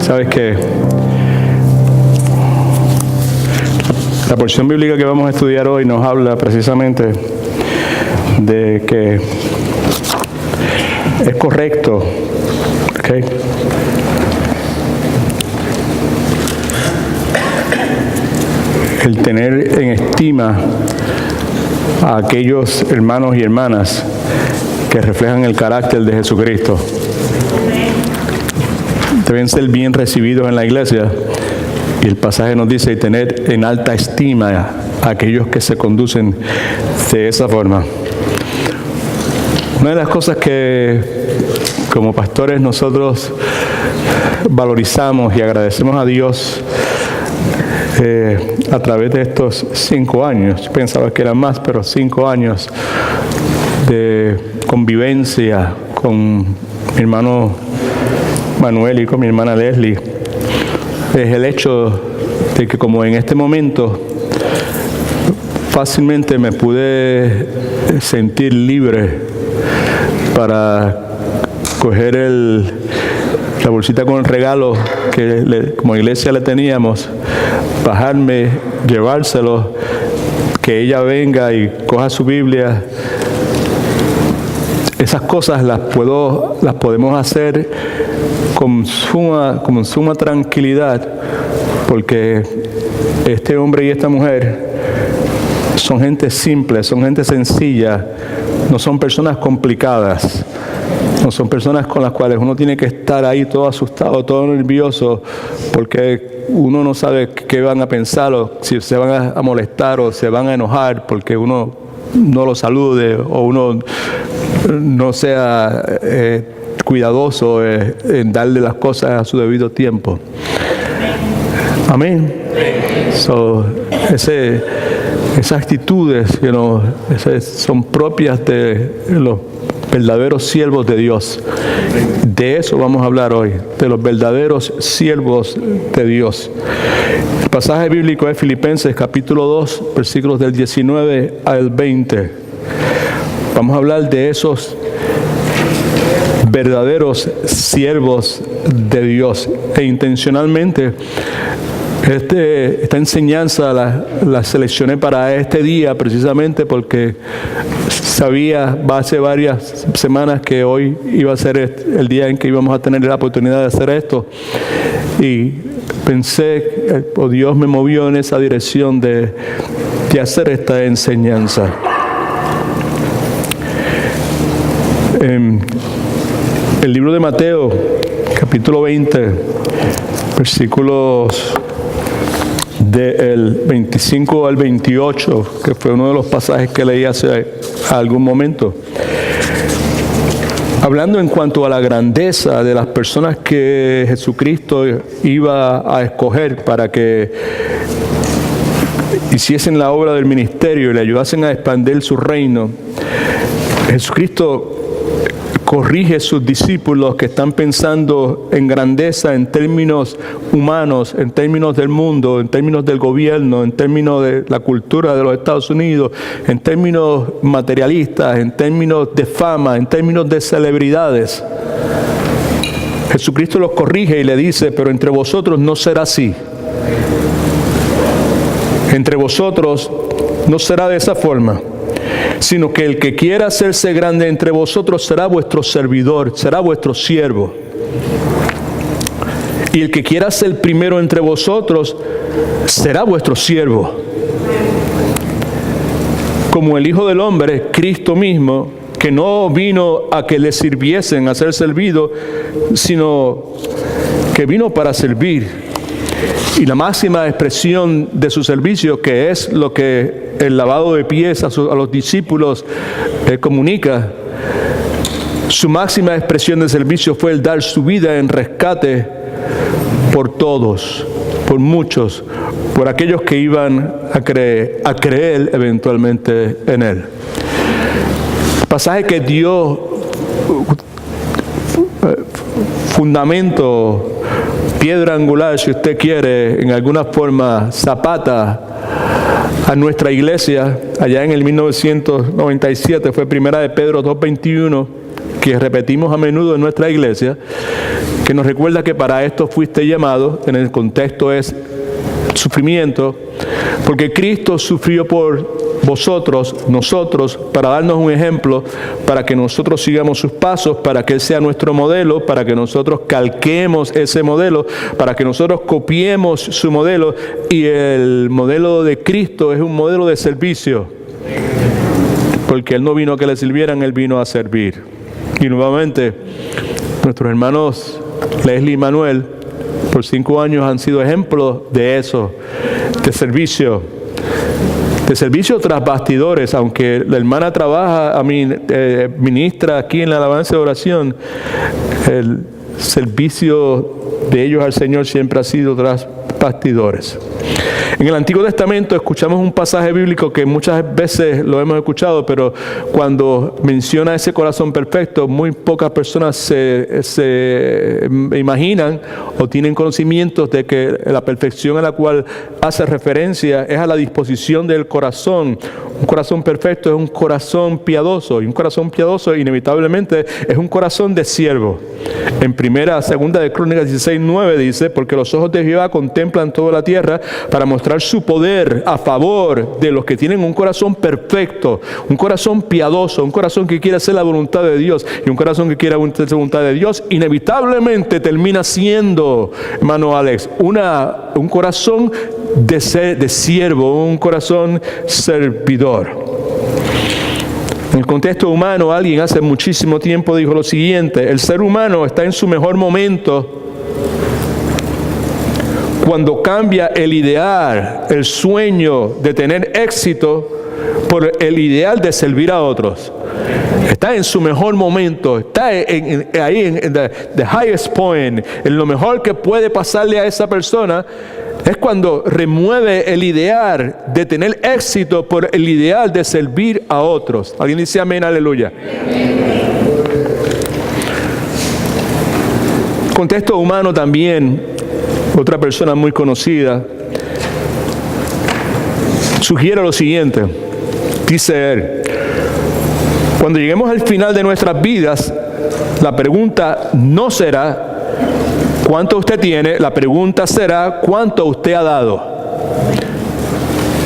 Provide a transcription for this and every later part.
Sabes que la porción bíblica que vamos a estudiar hoy nos habla precisamente de que es correcto, ¿okay?, el tener en estima a aquellos hermanos y hermanas que reflejan el carácter de Jesucristo. Deben ser bien recibidos en la iglesia, y el pasaje nos dice: y tener en alta estima a aquellos que se conducen de esa forma. Una de las cosas que como pastores nosotros valorizamos y agradecemos a Dios a través de estos 5 años, pensaba que eran más, pero 5 años de convivencia con mi hermano Manuel y con mi hermana Leslie, es el hecho de que, como en este momento fácilmente me pude sentir libre para coger la bolsita con el regalo que como iglesia le teníamos, bajarme, llevárselo, que ella venga y coja su Biblia. Esas cosas las podemos hacer con suma tranquilidad, porque este hombre y esta mujer son gente simple, son gente sencilla, no son personas complicadas, no son personas con las cuales uno tiene que estar ahí todo asustado, todo nervioso, porque uno no sabe qué van a pensar, o si se van a molestar o se van a enojar porque uno no lo salude o uno no sea cuidadoso en darle las cosas a su debido tiempo. Amén. Esas actitudes son propias de los verdaderos siervos de Dios. De eso vamos a hablar hoy, de los verdaderos siervos de Dios. El pasaje bíblico es Filipenses capítulo 2, versículos del 19 al 20. Vamos a hablar de esos verdaderos siervos de Dios. E intencionalmente esta enseñanza la seleccioné para este día, precisamente porque sabía hace varias semanas que hoy iba a ser el día en que íbamos a tener la oportunidad de hacer esto, y pensé, Dios me movió en esa dirección de hacer esta enseñanza. En el libro de Mateo, capítulo 20, versículos del 25 al 28, que fue uno de los pasajes que leí hace algún momento, hablando en cuanto a la grandeza de las personas que Jesucristo iba a escoger para que hiciesen la obra del ministerio y le ayudasen a expandir su reino. Jesucristo corrige a sus discípulos que están pensando en grandeza en términos humanos, en términos del mundo, en términos del gobierno, en términos de la cultura de los Estados Unidos, en términos materialistas, en términos de fama, en términos de celebridades. Jesucristo los corrige y le dice: pero entre vosotros no será así. Entre vosotros no será de esa forma, sino que el que quiera hacerse grande entre vosotros será vuestro servidor, será vuestro siervo. Y el que quiera ser primero entre vosotros será vuestro siervo. Como el Hijo del Hombre, Cristo mismo, que no vino a que le sirviesen, a ser servido, sino que vino para servir. Y la máxima expresión de su servicio, que es lo que el lavado de pies a los discípulos comunica, su máxima expresión de servicio fue el dar su vida en rescate por todos, por muchos, por aquellos que iban a creer eventualmente en Él. El pasaje que dio fundamento, piedra angular, si usted quiere, en alguna forma zapata a nuestra iglesia, allá en el 1997, fue Primera de Pedro 2:21, que repetimos a menudo en nuestra iglesia, que nos recuerda que para esto fuiste llamado, en el contexto es sufrimiento, porque Cristo sufrió por nosotros, para darnos un ejemplo, para que nosotros sigamos sus pasos, para que Él sea nuestro modelo, para que nosotros calquemos ese modelo, para que nosotros copiemos su modelo. Y el modelo de Cristo es un modelo de servicio, porque Él no vino a que le sirvieran, Él vino a servir. Y nuevamente, nuestros hermanos Leslie y Manuel, por 5 años han sido ejemplos de eso, de servicio tras bastidores. Aunque la hermana trabaja, ministra aquí en la alabanza de oración, el servicio de ellos al Señor siempre ha sido tras bastidores. En el Antiguo Testamento escuchamos un pasaje bíblico que muchas veces lo hemos escuchado, pero cuando menciona ese corazón perfecto, muy pocas personas se imaginan o tienen conocimientos de que la perfección a la cual hace referencia es a la disposición del corazón. Un corazón perfecto es un corazón piadoso, y un corazón piadoso inevitablemente es un corazón de siervo. En segunda de Crónicas 16:9 dice: porque los ojos de Jehová contemplan toda la tierra para mostrar su poder a favor de los que tienen un corazón perfecto, un corazón piadoso, un corazón que quiere hacer la voluntad de Dios. Y un corazón que quiere hacer la voluntad de Dios inevitablemente termina siendo, hermano Alex, un corazón de siervo, un corazón servidor. En el contexto humano, alguien hace muchísimo tiempo dijo lo siguiente: el ser humano está en su mejor momento cuando cambia el ideal, el sueño de tener éxito por el ideal de servir a otros. Está en su mejor momento, está ahí en the highest point, en lo mejor que puede pasarle a esa persona. Es cuando remueve el ideal de tener éxito por el ideal de servir a otros. ¿Alguien dice amén? Aleluya. Contexto humano también, otra persona muy conocida sugiere lo siguiente. Dice él: cuando lleguemos al final de nuestras vidas, la pregunta no será ¿cuánto usted tiene? La pregunta será ¿cuánto usted ha dado?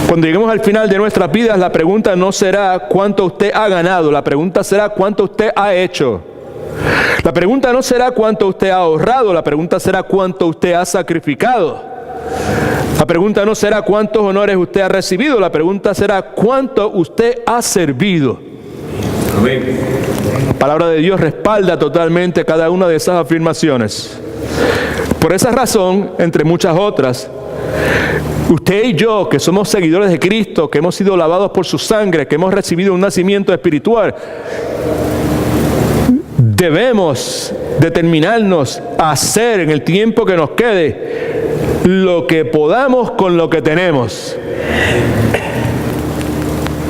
Cuando lleguemos al final de nuestras vidas, la pregunta no será ¿cuánto usted ha ganado? La pregunta será ¿cuánto usted ha hecho? La pregunta no será ¿cuánto usted ha ahorrado? La pregunta será ¿cuánto usted ha sacrificado? La pregunta no será ¿cuántos honores usted ha recibido? La pregunta será ¿cuánto usted ha servido? Amén. La palabra de Dios respalda totalmente cada una de esas afirmaciones. Por esa razón, entre muchas otras, usted y yo, que somos seguidores de Cristo, que hemos sido lavados por su sangre, que hemos recibido un nacimiento espiritual, debemos determinarnos a hacer en el tiempo que nos quede lo que podamos con lo que tenemos.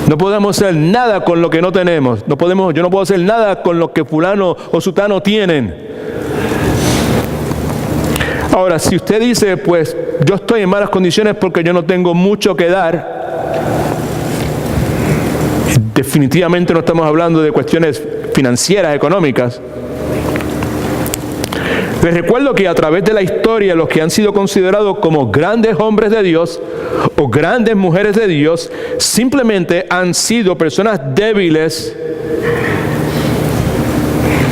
No podemos hacer nada con lo que no tenemos. Yo no puedo hacer nada con lo que fulano o sutano tienen. Ahora, si usted dice, pues yo estoy en malas condiciones porque yo no tengo mucho que dar, definitivamente no estamos hablando de cuestiones financieras, económicas. Les recuerdo que a través de la historia, los que han sido considerados como grandes hombres de Dios o grandes mujeres de Dios, simplemente han sido personas débiles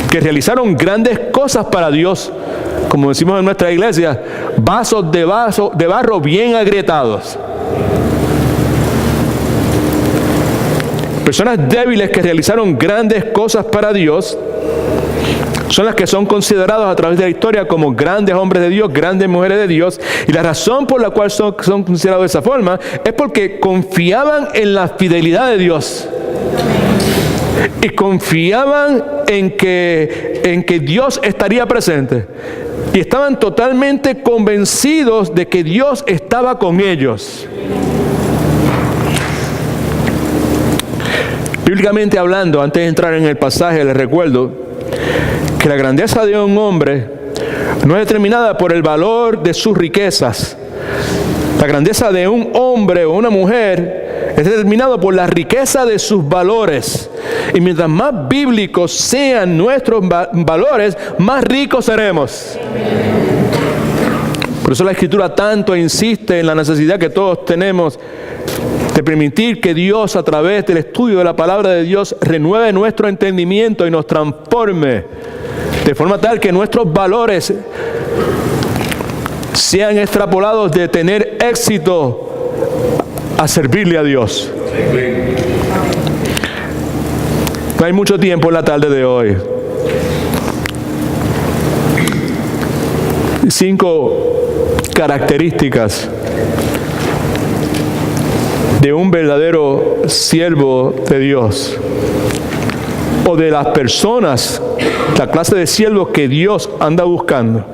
que realizaron grandes cosas para Dios, como decimos en nuestra iglesia, vasos de barro bien agrietados. Personas débiles que realizaron grandes cosas para Dios son las que son considerados a través de la historia como grandes hombres de Dios, grandes mujeres de Dios. Y la razón por la cual son considerados de esa forma es porque confiaban en la fidelidad de Dios. Y confiaban en que Dios estaría presente. Y estaban totalmente convencidos de que Dios estaba con ellos. Bíblicamente hablando, antes de entrar en el pasaje, les recuerdo que la grandeza de un hombre no es determinada por el valor de sus riquezas. La grandeza de un hombre o una mujer es Es determinado por la riqueza de sus valores. Y mientras más bíblicos sean nuestros valores, más ricos seremos. Por eso la Escritura tanto insiste en la necesidad que todos tenemos de permitir que Dios, a través del estudio de la palabra de Dios, renueve nuestro entendimiento y nos transforme de forma tal que nuestros valores sean extrapolados de tener éxito a servirle a Dios. No hay mucho tiempo en la tarde de hoy. 5 características de un verdadero siervo de Dios, o de las personas, la clase de siervos que Dios anda buscando.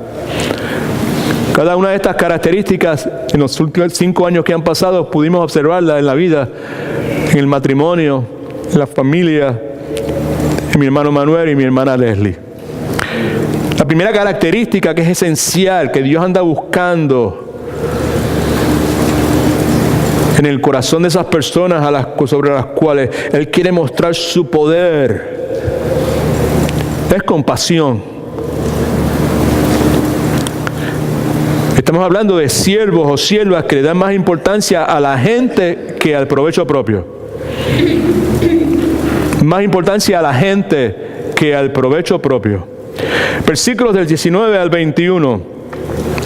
Cada una de estas características, en los últimos 5 años que han pasado, pudimos observarla en la vida, en el matrimonio, en la familia, en mi hermano Manuel y mi hermana Leslie. La primera característica que es esencial, que Dios anda buscando en el corazón de esas personas sobre las cuales Él quiere mostrar su poder, es compasión. Estamos hablando de siervos o siervas que le dan más importancia a la gente que al provecho propio. Más importancia a la gente que al provecho propio. Versículos del 19 al 21.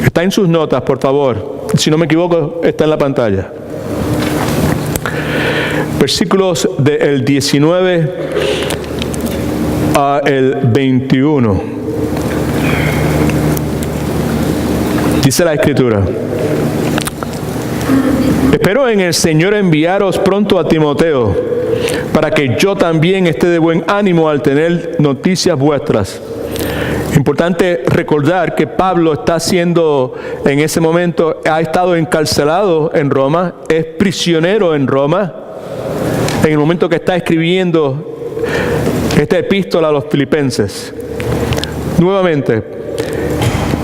Está en sus notas, por favor. Si no me equivoco, está en la pantalla. Versículos del 19 al 21. Dice la Escritura: espero en el Señor enviaros pronto a Timoteo, para que yo también esté de buen ánimo al tener noticias vuestras. Importante recordar que Pablo está siendo, en ese momento, ha estado encarcelado en Roma, es prisionero en Roma, en el momento que está escribiendo esta epístola a los filipenses. Nuevamente,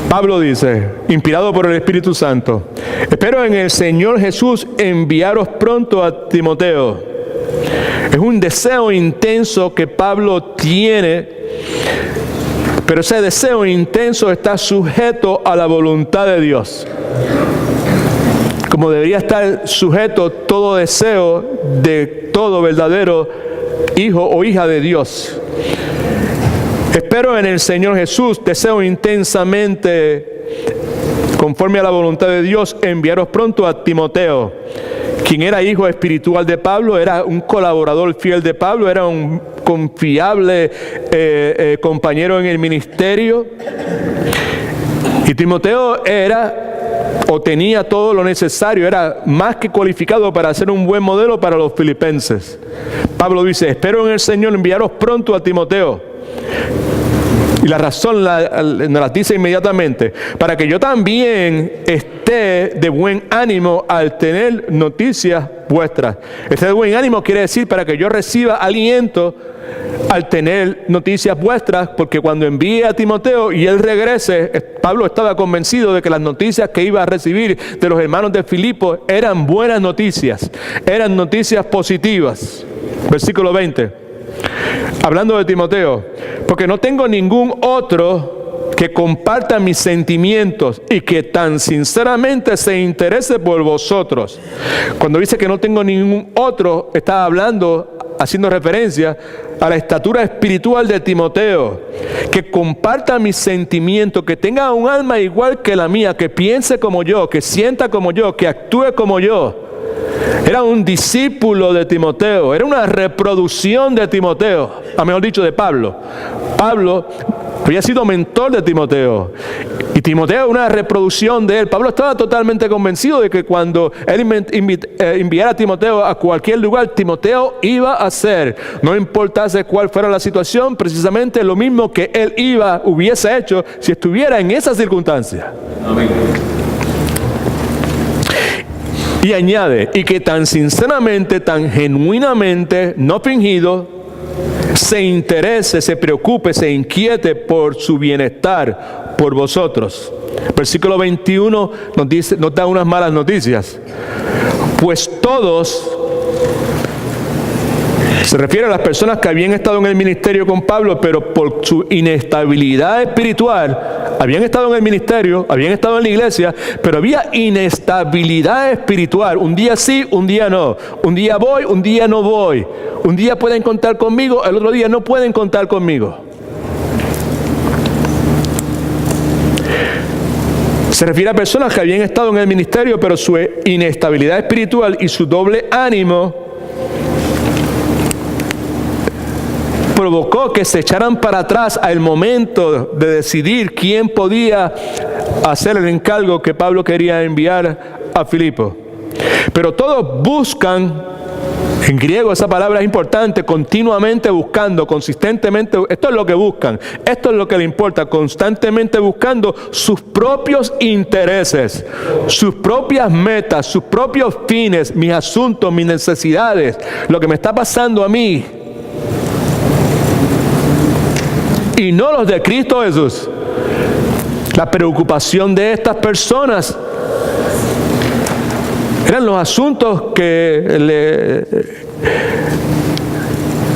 Pablo dice, inspirado por el Espíritu Santo: espero en el Señor Jesús enviaros pronto a Timoteo. Es un deseo intenso que Pablo tiene, pero ese deseo intenso está sujeto a la voluntad de Dios, como debería estar sujeto todo deseo de todo verdadero hijo o hija de Dios. Espero en el Señor Jesús, deseo intensamente, conforme a la voluntad de Dios, enviaros pronto a Timoteo, quien era hijo espiritual de Pablo, era un colaborador fiel de Pablo, era un confiable compañero en el ministerio. Y Timoteo era, o tenía todo lo necesario, era más que cualificado para ser un buen modelo para los filipenses. Pablo dice: espero en el Señor enviaros pronto a Timoteo. Y la razón nos la dice inmediatamente: para que yo también esté de buen ánimo al tener noticias vuestras. Este de buen ánimo quiere decir para que yo reciba aliento al tener noticias vuestras, porque cuando envíe a Timoteo y él regrese, Pablo estaba convencido de que las noticias que iba a recibir de los hermanos de Filipo eran buenas noticias, eran noticias positivas. Versículo 20. Hablando de Timoteo: porque no tengo ningún otro que comparta mis sentimientos y que tan sinceramente se interese por vosotros. Cuando dice que no tengo ningún otro, está hablando, haciendo referencia a la estatura espiritual de Timoteo, que comparta mis sentimientos, que tenga un alma igual que la mía, que piense como yo, que sienta como yo, que actúe como yo. Era un discípulo de Timoteo, era una reproducción de Timoteo, a mejor dicho, de Pablo. Pablo había sido mentor de Timoteo, y Timoteo era una reproducción de él. Pablo estaba totalmente convencido de que cuando él enviara a Timoteo a cualquier lugar, Timoteo iba a hacer, no importase cuál fuera la situación, precisamente lo mismo que él hubiese hecho si estuviera en esa circunstancia. Amén. Y añade: y que tan sinceramente, tan genuinamente, no fingido, se interese, se preocupe, se inquiete por su bienestar, por vosotros. Versículo 21 nos da unas malas noticias. Pues todos Se refiere a las personas que habían estado en el ministerio con Pablo, pero por su inestabilidad espiritual, habían estado en el ministerio, habían estado en la iglesia, pero había inestabilidad espiritual. Un día sí, un día no. Un día voy, un día no voy. Un día pueden contar conmigo, el otro día no pueden contar conmigo. Se refiere a personas que habían estado en el ministerio, pero su inestabilidad espiritual y su doble ánimo provocó que se echaran para atrás al momento de decidir quién podía hacer el encargo que Pablo quería enviar a Filipo. Pero todos buscan, en griego esa palabra es importante, continuamente buscando, consistentemente, esto es lo que buscan, esto es lo que le importa, constantemente buscando sus propios intereses, sus propias metas, sus propios fines, mis asuntos, mis necesidades, lo que me está pasando a mí. Y no los de Cristo Jesús. La preocupación de estas personas eran los asuntos que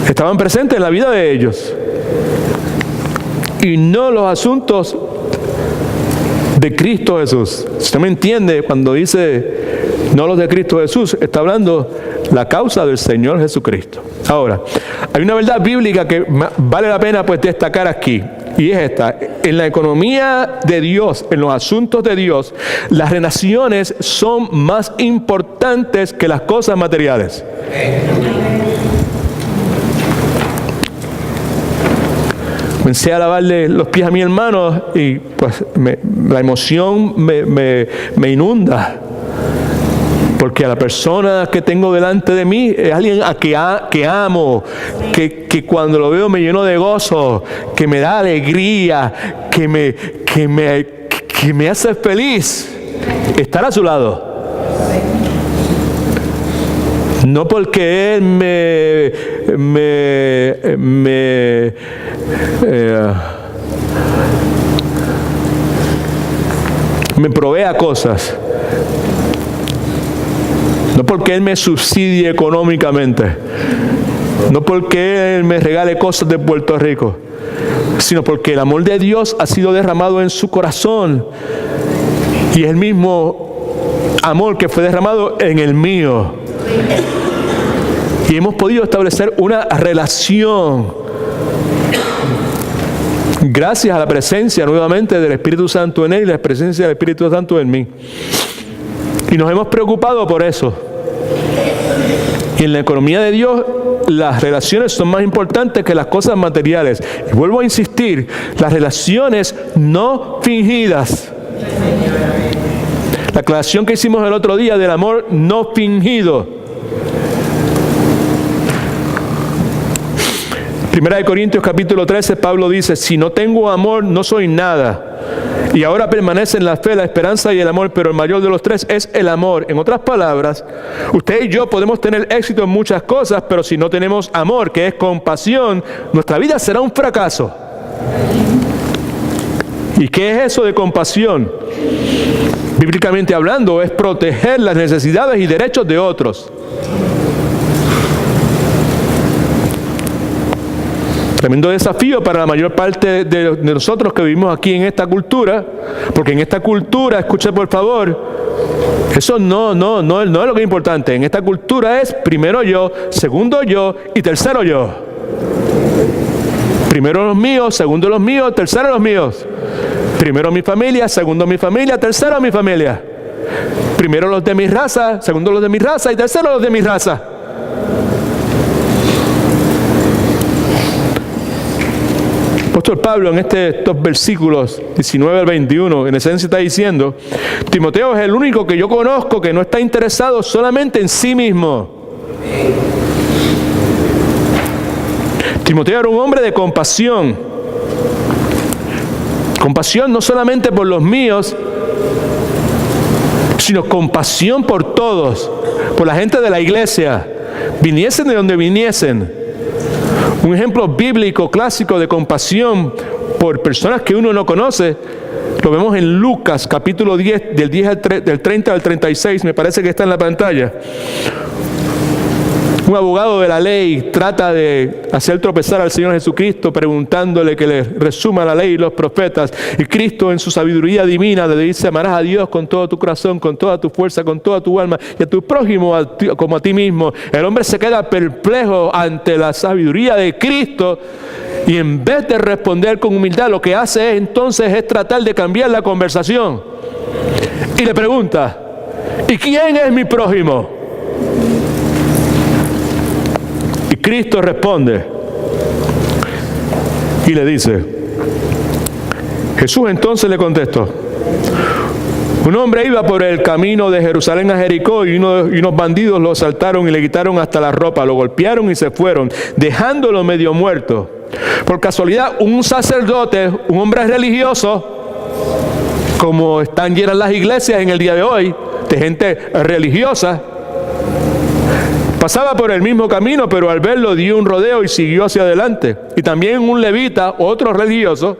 estaban presentes en la vida de ellos. Y no los asuntos de Cristo Jesús. Si usted me entiende, cuando dice no los de Cristo Jesús, está hablando la causa del Señor Jesucristo. Ahora, hay una verdad bíblica que vale la pena pues destacar aquí, y es esta: en la economía de Dios, en los asuntos de Dios, las relaciones son más importantes que las cosas materiales. Comencé a lavarle los pies a mi hermano y pues la emoción me inunda. Porque a la persona que tengo delante de mí es alguien a que amo, que cuando lo veo me lleno de gozo, que me da alegría, que me hace feliz estar a su lado. No porque él me provea cosas. No porque Él me subsidie económicamente, no porque Él me regale cosas de Puerto Rico, sino porque el amor de Dios ha sido derramado en su corazón y es el mismo amor que fue derramado en el mío. Y hemos podido establecer una relación gracias a la presencia nuevamente del Espíritu Santo en Él y la presencia del Espíritu Santo en mí. Y nos hemos preocupado por eso. Y en la economía de Dios, las relaciones son más importantes que las cosas materiales. Y vuelvo a insistir, las relaciones no fingidas. La aclaración que hicimos el otro día del amor no fingido. Primera de Corintios capítulo 13, Pablo dice: si no tengo amor, no soy nada. Y ahora permanecen la fe, la esperanza y el amor, pero el mayor de los tres es el amor. En otras palabras, usted y yo podemos tener éxito en muchas cosas, pero si no tenemos amor, que es compasión, nuestra vida será un fracaso. ¿Y qué es eso de compasión? Bíblicamente hablando, es proteger las necesidades y derechos de otros. Tremendo desafío para la mayor parte de nosotros que vivimos aquí en esta cultura, porque en esta cultura, escuche por favor, eso no es lo que es importante. En esta cultura es primero yo, segundo yo y tercero yo. Primero los míos, segundo los míos, tercero los míos. Primero mi familia, segundo mi familia, tercero mi familia. Primero los de mi raza, segundo los de mi raza y tercero los de mi raza. Apóstol Pablo en estos versículos 19 al 21, en esencia está diciendo: Timoteo es el único que yo conozco que no está interesado solamente en sí mismo. Timoteo era un hombre de compasión. Compasión no solamente por los míos, sino compasión por todos, por la gente de la iglesia, viniesen de donde viniesen. Un ejemplo bíblico clásico de compasión por personas que uno no conoce, lo vemos en Lucas capítulo 10, del 30 al 36, me parece que está en la pantalla. un abogado de la ley trata de hacer tropezar al Señor Jesucristo preguntándole que le resuma la ley y los profetas, y Cristo en su sabiduría divina le dice: amarás a Dios con todo tu corazón, con toda tu fuerza, con toda tu alma, y a tu prójimo como a ti mismo. El hombre se queda perplejo ante la sabiduría de Cristo, y en vez de responder con humildad, lo que hace entonces es tratar de cambiar la conversación y le pregunta: ¿y quién es mi prójimo? Y Cristo responde y le dice, Jesús entonces le contestó: un hombre iba por el camino de Jerusalén a Jericó, y unos bandidos lo asaltaron y le quitaron hasta la ropa, lo golpearon y se fueron, dejándolo medio muerto. Por casualidad, un sacerdote, un hombre religioso, como están llenas las iglesias en el día de hoy, de gente religiosa, pasaba por el mismo camino, pero al verlo dio un rodeo y siguió hacia adelante. Y también un levita, otro religioso,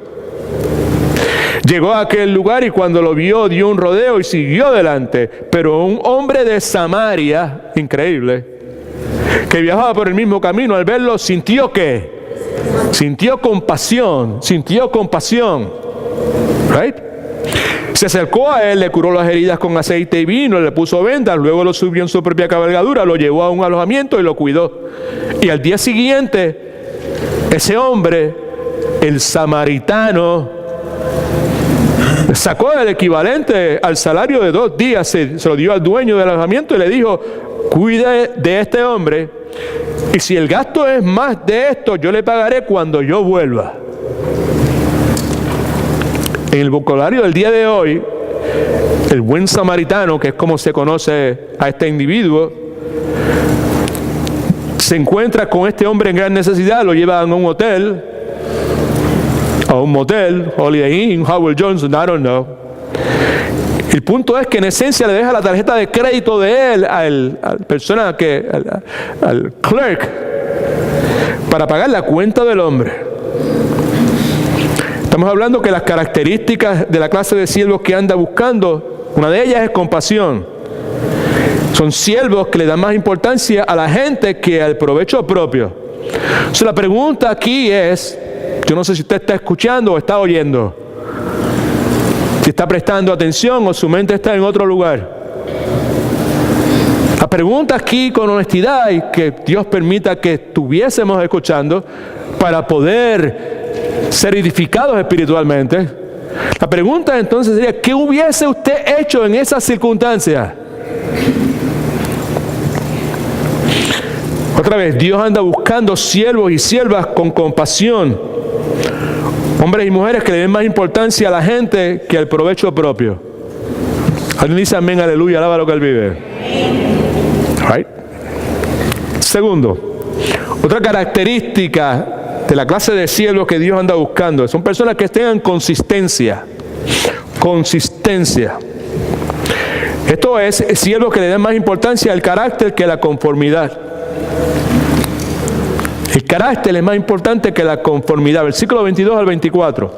llegó a aquel lugar y cuando lo vio dio un rodeo y siguió adelante. Pero un hombre de Samaria, increíble, que viajaba por el mismo camino, al verlo sintió ¿qué? Sintió compasión, right? Se acercó a él, le curó las heridas con aceite y vino, le puso vendas, luego lo subió en su propia cabalgadura, lo llevó a un alojamiento y lo cuidó. Y al día siguiente, ese hombre, el samaritano, sacó el equivalente al salario de 2 días, se lo dio al dueño del alojamiento y le dijo: cuide de este hombre, y si el gasto es más de esto, yo le pagaré cuando yo vuelva. En el vocabulario del día de hoy, el buen samaritano, que es como se conoce a este individuo, se encuentra con este hombre en gran necesidad, lo llevan a un hotel, a un motel, Holiday Inn, Howard Johnson, I don't know. El punto es que en esencia le deja la tarjeta de crédito de él al clerk, para pagar la cuenta del hombre. Estamos hablando que las características de la clase de siervos que anda buscando, una de ellas es compasión. Son siervos que le dan más importancia a la gente que al provecho propio. Entonces la pregunta aquí es, yo no sé si usted está escuchando o está oyendo, si está prestando atención o su mente está en otro lugar. La pregunta aquí con honestidad, y que Dios permita que estuviésemos escuchando para poder ser edificados espiritualmente. La pregunta entonces sería: ¿qué hubiese usted hecho en esas circunstancias? Otra vez, Dios anda buscando siervos y siervas con compasión, hombres y mujeres que le den más importancia a la gente que al provecho propio. Alguien dice amén, aleluya, alaba lo que Él vive. Right. Segundo, otra característica de la clase de siervos que Dios anda buscando son personas que tengan consistencia. Esto es, siervos que le den más importancia al carácter que a la conformidad. El carácter es más importante que la conformidad. Versículo 22 al 24.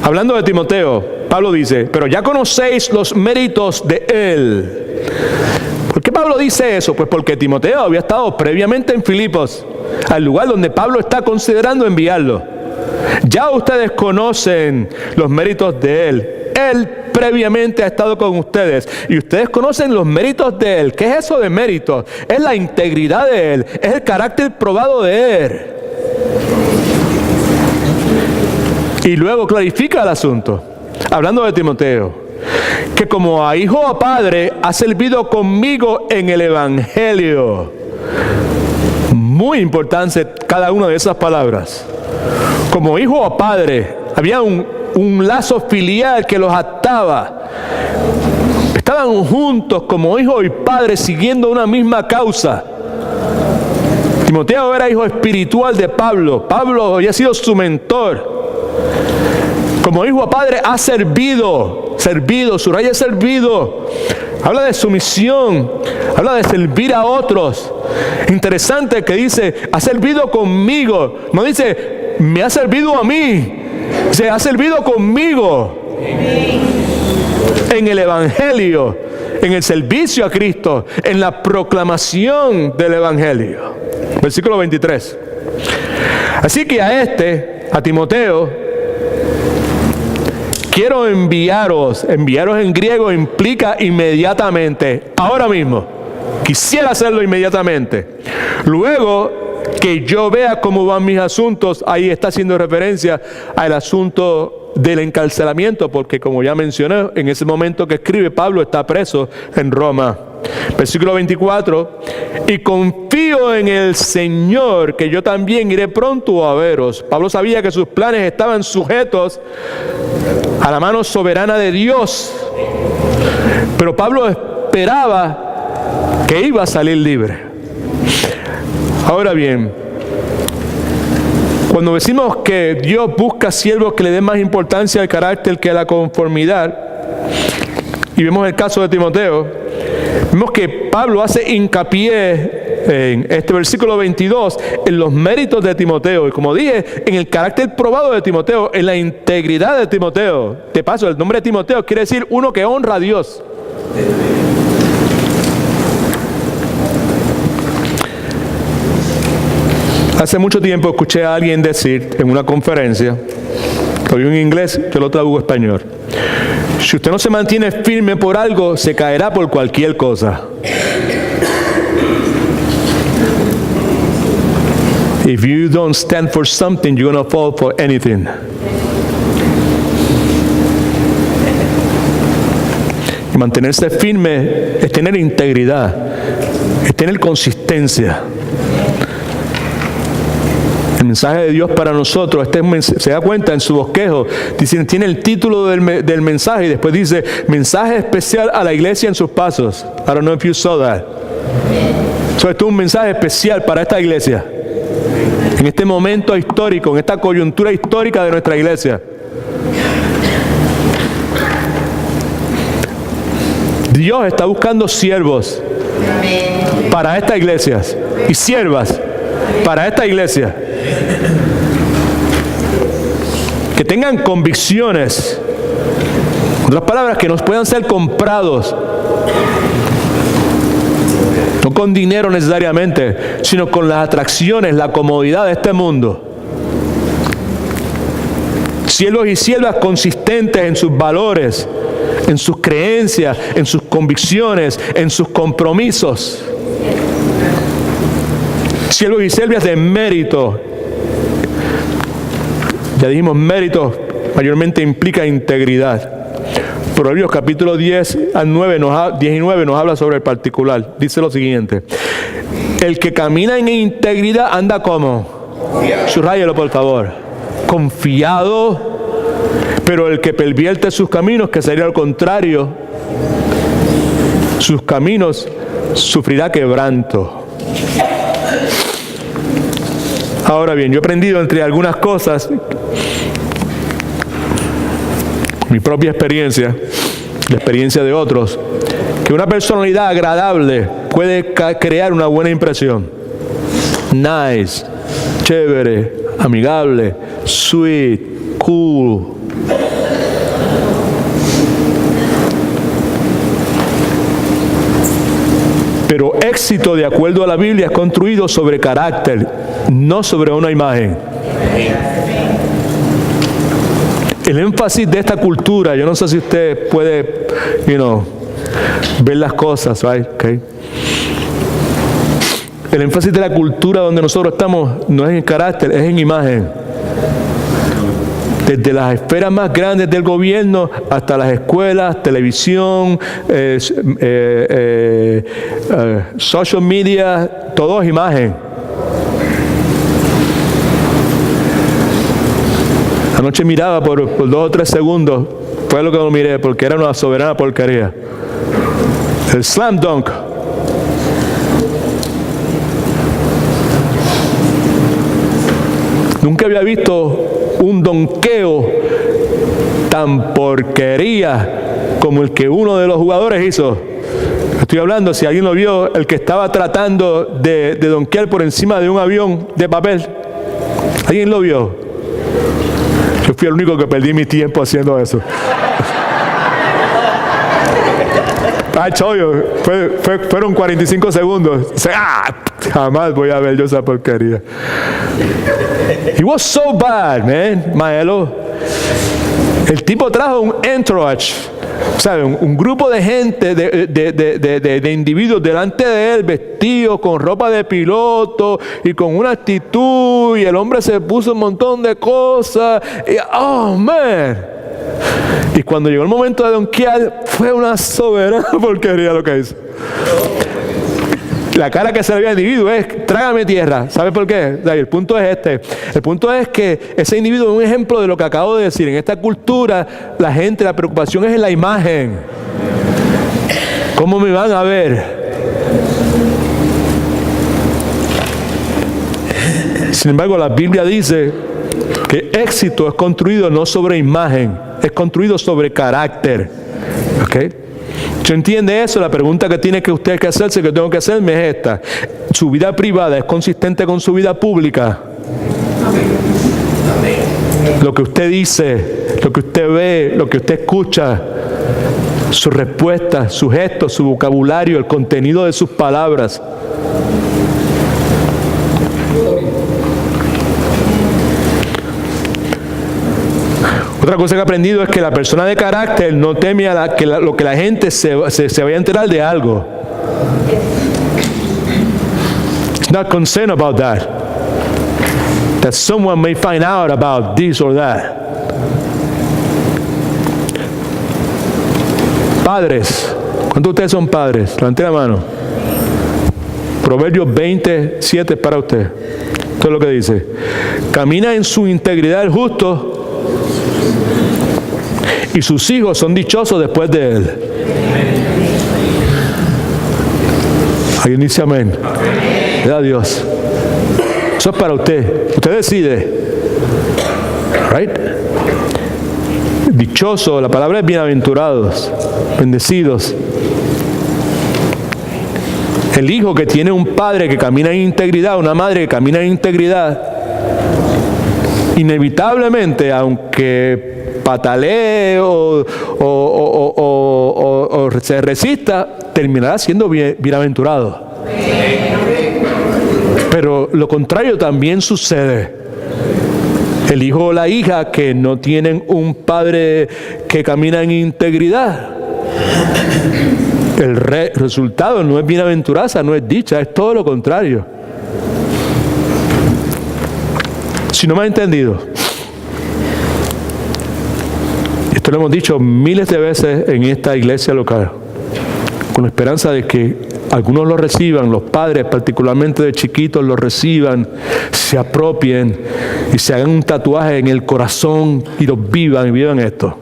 Hablando de Timoteo, Pablo dice: pero ya conocéis los méritos de él. ¿Por qué Pablo dice eso? Pues porque Timoteo había estado previamente en Filipos, al lugar donde Pablo está considerando enviarlo. Ya ustedes conocen los méritos de él. Él previamente ha estado con ustedes y ustedes conocen los méritos de él. ¿Qué es eso de méritos? Es la integridad de él, es el carácter probado de él. Y luego clarifica el asunto, hablando de Timoteo, que como a hijo o padre ha servido conmigo en el evangelio. Muy importante cada una de esas palabras. Como hijo o padre, había un lazo filial que los ataba. Estaban juntos como hijo y padre siguiendo una misma causa. Timoteo era hijo espiritual de Pablo. Pablo había sido su mentor. Como hijo o padre ha servido, subraya servido. Habla de sumisión, habla de servir a otros. Interesante que dice, ha servido conmigo. No dice, me ha servido a mí. Dice, ha servido conmigo. en el Evangelio, en el servicio a Cristo, en la proclamación del Evangelio. Versículo 23. Así que a Timoteo, quiero enviaros en griego implica inmediatamente, ahora mismo. Quisiera hacerlo inmediatamente. Luego que yo vea cómo van mis asuntos, ahí está haciendo referencia al asunto del encarcelamiento, porque como ya mencioné, en ese momento que escribe, Pablo está preso en Roma. Versículo 24, y confío en el Señor que yo también iré pronto a veros. Pablo sabía que sus planes estaban sujetos a la mano soberana de Dios, pero Pablo esperaba que iba a salir libre. Ahora bien, cuando decimos que Dios busca siervos que le den más importancia al carácter que a la conformidad, y vemos el caso de Timoteo, vemos que Pablo hace hincapié en este versículo 22 en los méritos de Timoteo, y como dije, en el carácter probado de Timoteo, en la integridad de Timoteo. De paso, el nombre de Timoteo quiere decir uno que honra a Dios. Hace mucho tiempo escuché a alguien decir en una conferencia, lo digo en inglés, yo lo traduzco en español: si usted no se mantiene firme por algo, se caerá por cualquier cosa. If you don't stand for something, you're going to fall for anything. Y mantenerse firme es tener integridad, es tener consistencia. El mensaje de Dios para nosotros, se da cuenta en su bosquejo, dice, tiene el título del mensaje y después dice, mensaje especial a la iglesia en sus pasos. I don't know if you saw that. So, esto es un mensaje especial para esta iglesia, en este momento histórico, en esta coyuntura histórica de nuestra iglesia. Dios está buscando siervos para esta iglesia y siervas para esta iglesia que tengan convicciones, en otras palabras, que nos puedan ser comprados, no con dinero necesariamente, sino con las atracciones, la comodidad de este mundo. Siervos y siervas consistentes en sus valores, en sus creencias, en sus convicciones, en sus compromisos. Siervos y siervas de mérito. Ya dijimos, mérito mayormente implica integridad. Proverbios capítulo 10 al 9 19 nos habla sobre el particular. Dice lo siguiente: el que camina en integridad anda como, subrayelo por favor, confiado, pero el que pervierte sus caminos, que sería al contrario, sus caminos sufrirá quebranto. Ahora bien, yo he aprendido entre algunas cosas, mi propia experiencia, la experiencia de otros, que una personalidad agradable puede crear una buena impresión. Nice, chévere, amigable, sweet, cool. Pero éxito, de acuerdo a la Biblia, es construido sobre carácter, no sobre una imagen. El énfasis de esta cultura, yo no sé si usted puede, ver las cosas, right? Okay. El énfasis de la cultura donde nosotros estamos no es en carácter, es en imagen. Desde las esferas más grandes del gobierno hasta las escuelas, televisión, social media, todo es imagen. Anoche miraba por 2 o 3 segundos, fue lo que lo miré, porque era una soberana porquería. El slam dunk. Nunca había visto un donqueo tan porquería como el que uno de los jugadores hizo. Estoy hablando, si alguien lo vio, el que estaba tratando de donquear por encima de un avión de papel. ¿Alguien lo vio? Yo fui el único que perdí mi tiempo haciendo eso. I told you, fueron 45 segundos. Dice, jamás voy a ver yo esa porquería. It was so bad, man, Maelo. El tipo trajo un entourage, ¿sabe? Un grupo de gente, de individuos delante de él, vestidos con ropa de piloto y con una actitud, y el hombre se puso un montón de cosas. Y, oh, man. Y cuando llegó el momento de donkear, fue una soberana porquería lo que hizo. La cara que se le había al individuo es, trágame tierra. ¿Sabe por qué? El punto es este. El punto es que ese individuo es un ejemplo de lo que acabo de decir. En esta cultura, la preocupación es en la imagen. ¿Cómo me van a ver? Sin embargo, la Biblia dice que éxito es construido no sobre imagen, es construido sobre carácter. ¿Ok? ¿Se entiende eso? La pregunta que tiene que usted que hacerse, que tengo que hacerme es esta. ¿Su vida privada es consistente con su vida pública? Amén. Lo que usted dice, lo que usted ve, lo que usted escucha, sus respuestas, sus gestos, su vocabulario, el contenido de sus palabras. Otra cosa que he aprendido es que la persona de carácter no teme a lo que la gente se vaya a enterar de algo. It's not concerned about that someone may find out about this or that. Padres, ¿cuántos de ustedes son padres? Levante la mano. Proverbios 27 para usted. Esto es lo que dice. Camina en su integridad el justo, y sus hijos son dichosos después de él. ¿Alguien dice amén? Gracias a Dios. Eso es para usted. Usted decide. Right? Dichoso, la palabra es bienaventurados, bendecidos. El hijo que tiene un padre que camina en integridad, una madre que camina en integridad, inevitablemente, aunque patalee o se resista, terminará siendo bienaventurado. Pero lo contrario también sucede. El hijo o la hija que no tienen un padre que camina en integridad, el resultado no es bienaventuranza, no es dicha, es todo lo contrario. Si no me ha entendido, esto lo hemos dicho miles de veces en esta iglesia local, con la esperanza de que algunos lo reciban, los padres particularmente de chiquitos lo reciban, se apropien y se hagan un tatuaje en el corazón y los vivan y vivan esto.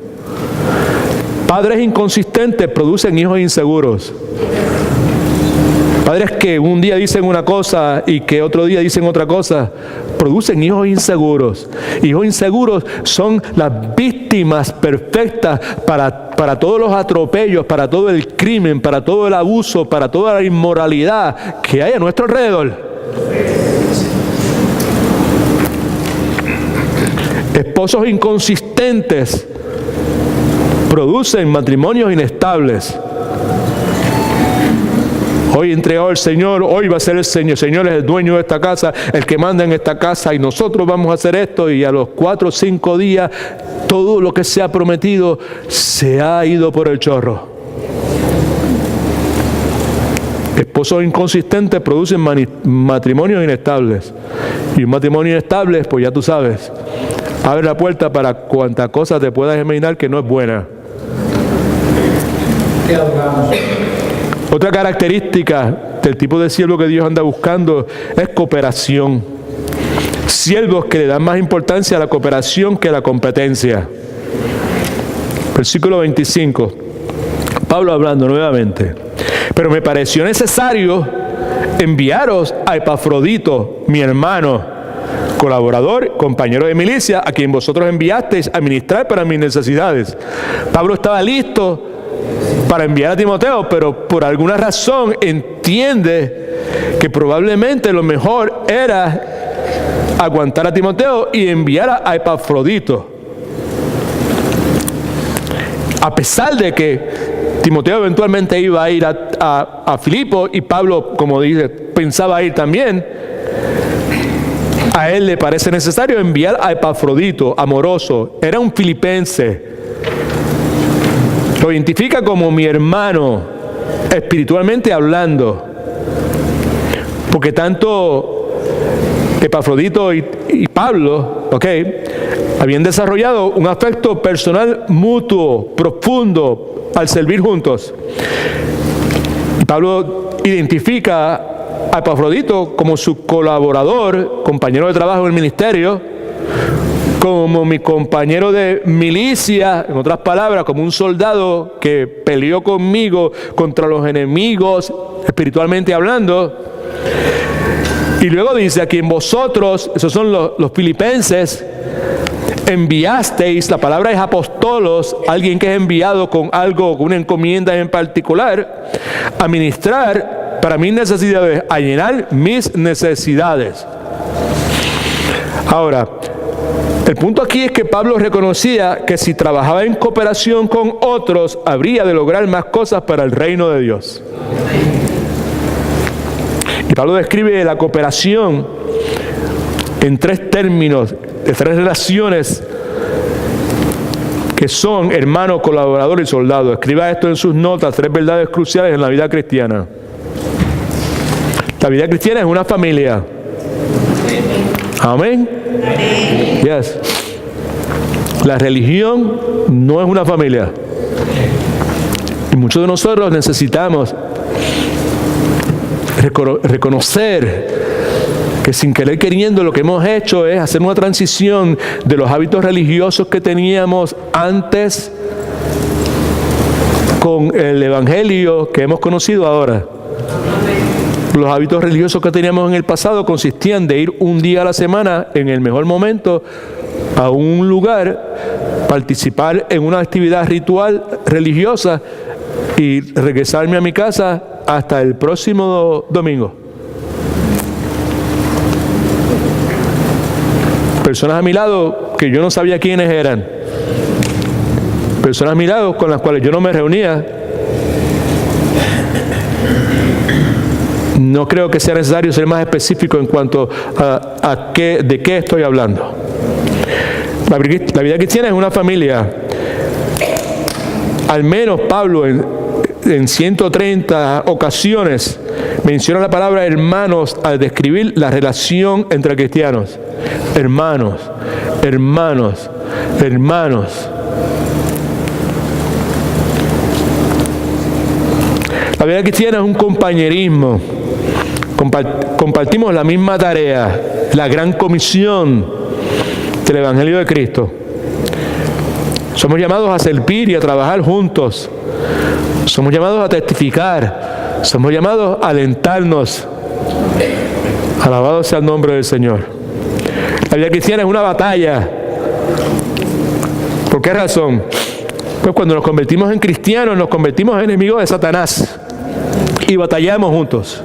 Padres inconsistentes producen hijos inseguros. Padres que un día dicen una cosa y que otro día dicen otra cosa, producen hijos inseguros. Hijos inseguros son las víctimas perfectas para todos los atropellos, para todo el crimen, para todo el abuso, para toda la inmoralidad que hay a nuestro alrededor. Esposos inconsistentes producen matrimonios inestables. Hoy entregado el Señor, hoy va a ser el Señor. Señor es el dueño de esta casa, el que manda en esta casa, y nosotros vamos a hacer esto, y a los 4 o 5 días todo lo que se ha prometido se ha ido por el chorro. Esposos inconsistentes producen matrimonios inestables, y un matrimonio inestable, pues ya tú sabes, abre la puerta para cuanta cosa te puedas imaginar que no es buena. Otra característica del tipo de siervo que Dios anda buscando es cooperación. Siervos que le dan más importancia a la cooperación que a la competencia. Versículo 25. Pablo hablando nuevamente. Pero me pareció necesario enviaros a Epafrodito, mi hermano, colaborador, compañero de milicia, a quien vosotros enviasteis a ministrar para mis necesidades. Pablo estaba listo para enviar a Timoteo, pero por alguna razón entiende que probablemente lo mejor era aguantar a Timoteo y enviar a Epafrodito. A pesar de que Timoteo eventualmente iba a ir a Filipo y Pablo, como dice, pensaba ir también. A él le parece necesario enviar a Epafrodito, amoroso. Era un filipense. Lo identifica como mi hermano, espiritualmente hablando. Porque tanto Epafrodito y Pablo, habían desarrollado un afecto personal mutuo, profundo, al servir juntos. Y Pablo identifica a Epafrodito como su colaborador, compañero de trabajo en el ministerio, como mi compañero de milicia, en otras palabras, como un soldado que peleó conmigo contra los enemigos, espiritualmente hablando. Y luego dice, a quien vosotros, esos son los filipenses, enviasteis, la palabra es apostolos, alguien que es enviado con algo, con una encomienda en particular, a ministrar para mis necesidades, a llenar mis necesidades. Ahora, el punto aquí es que Pablo reconocía que si trabajaba en cooperación con otros, habría de lograr más cosas para el reino de Dios. Y Pablo describe la cooperación en tres términos, de tres relaciones que son hermano, colaborador y soldado. Escriba esto en sus notas, tres verdades cruciales en la vida cristiana. La vida cristiana es una familia. Amén. Yes. La religión no es una familia. Y muchos de nosotros necesitamos reconocer que sin querer queriendo lo que hemos hecho es hacer una transición de los hábitos religiosos que teníamos antes con el evangelio que hemos conocido ahora. Los hábitos religiosos que teníamos en el pasado consistían de ir un día a la semana, en el mejor momento, a un lugar, participar en una actividad ritual religiosa y regresarme a mi casa hasta el próximo domingo. Personas a mi lado que yo no sabía quiénes eran. Personas a mi lado con las cuales yo no me reunía. No creo que sea necesario ser más específico en cuanto de qué estoy hablando. La vida cristiana es una familia. Al menos Pablo en 130 ocasiones menciona la palabra hermanos al describir la relación entre cristianos. Hermanos, hermanos, hermanos. La vida cristiana es un compañerismo. Compartimos la misma tarea, la gran comisión del Evangelio de Cristo. Somos llamados a servir y a trabajar juntos. Somos llamados a testificar. Somos llamados a alentarnos. Alabado sea el nombre del Señor. La vida cristiana es una batalla. ¿Por qué razón? Pues cuando nos convertimos en cristianos, nos convertimos en enemigos de Satanás. Y batallamos juntos.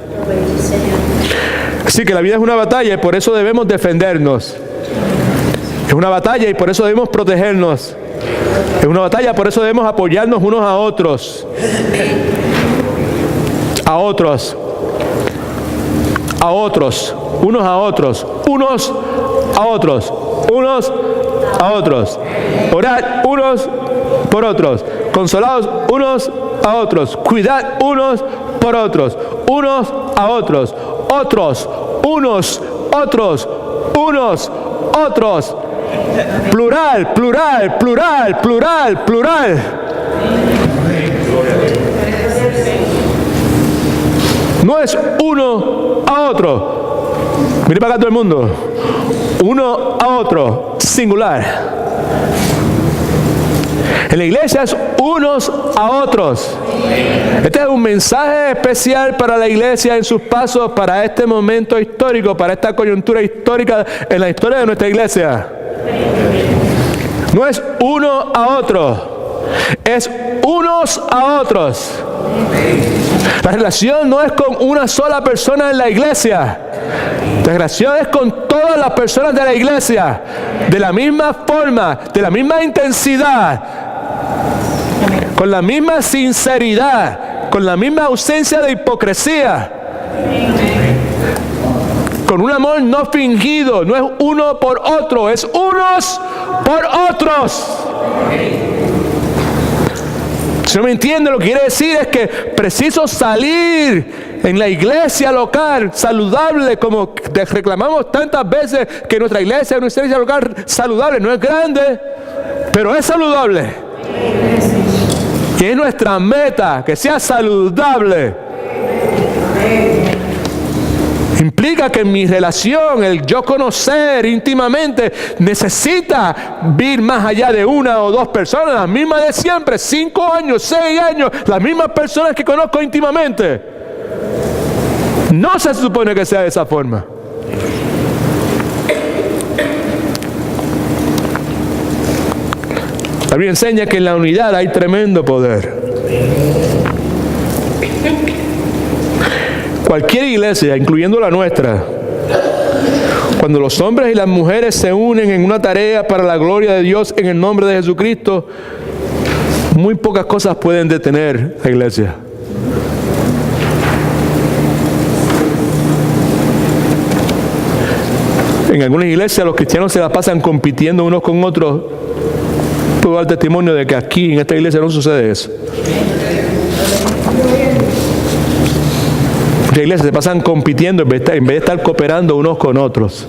Así que la vida es una batalla y por eso debemos defendernos. Es una batalla y por eso debemos protegernos. Es una batalla, por eso debemos apoyarnos unos a otros. A otros. A otros. Unos a otros. Unos a otros. Unos a otros. Orad unos por otros. Consolados unos a otros. Cuidad unos por otros. Unos a otros. Otros. Unos. Otros. Unos. Otros. Plural, plural, plural, plural, plural. No es uno a otro. Mire para acá todo el mundo. Uno a otro, singular. En la iglesia es unos a otros. Este es un mensaje especial para la iglesia en sus pasos, para este momento histórico, para esta coyuntura histórica en la historia de nuestra iglesia. No es uno a otro, es unos a otros. La relación no es con una sola persona en la iglesia. La relación es con todas las personas de la iglesia, de la misma forma, de la misma intensidad, con la misma sinceridad, con la misma ausencia de hipocresía, con un amor no fingido. No es uno por otro, es unos por otros. Si no me entiende, lo que quiere decir es que preciso salir en la iglesia local saludable, como reclamamos tantas veces que nuestra iglesia local saludable. No es grande, pero es saludable. Y es nuestra meta que sea saludable. Implica que en mi relación, el yo conocer íntimamente, necesita ir más allá de una o dos personas, las mismas de siempre, 5 años, 6 años, las mismas personas que conozco íntimamente. No se supone que sea de esa forma. La Biblia enseña que en la unidad hay tremendo poder. Cualquier iglesia, incluyendo la nuestra, cuando los hombres y las mujeres se unen en una tarea para la gloria de Dios en el nombre de Jesucristo, muy pocas cosas pueden detener la iglesia. En algunas iglesias los cristianos se la pasan compitiendo unos con otros. Puedo dar testimonio de que aquí en esta iglesia no sucede eso. Muchas iglesias se pasan compitiendo en vez de estar cooperando unos con otros.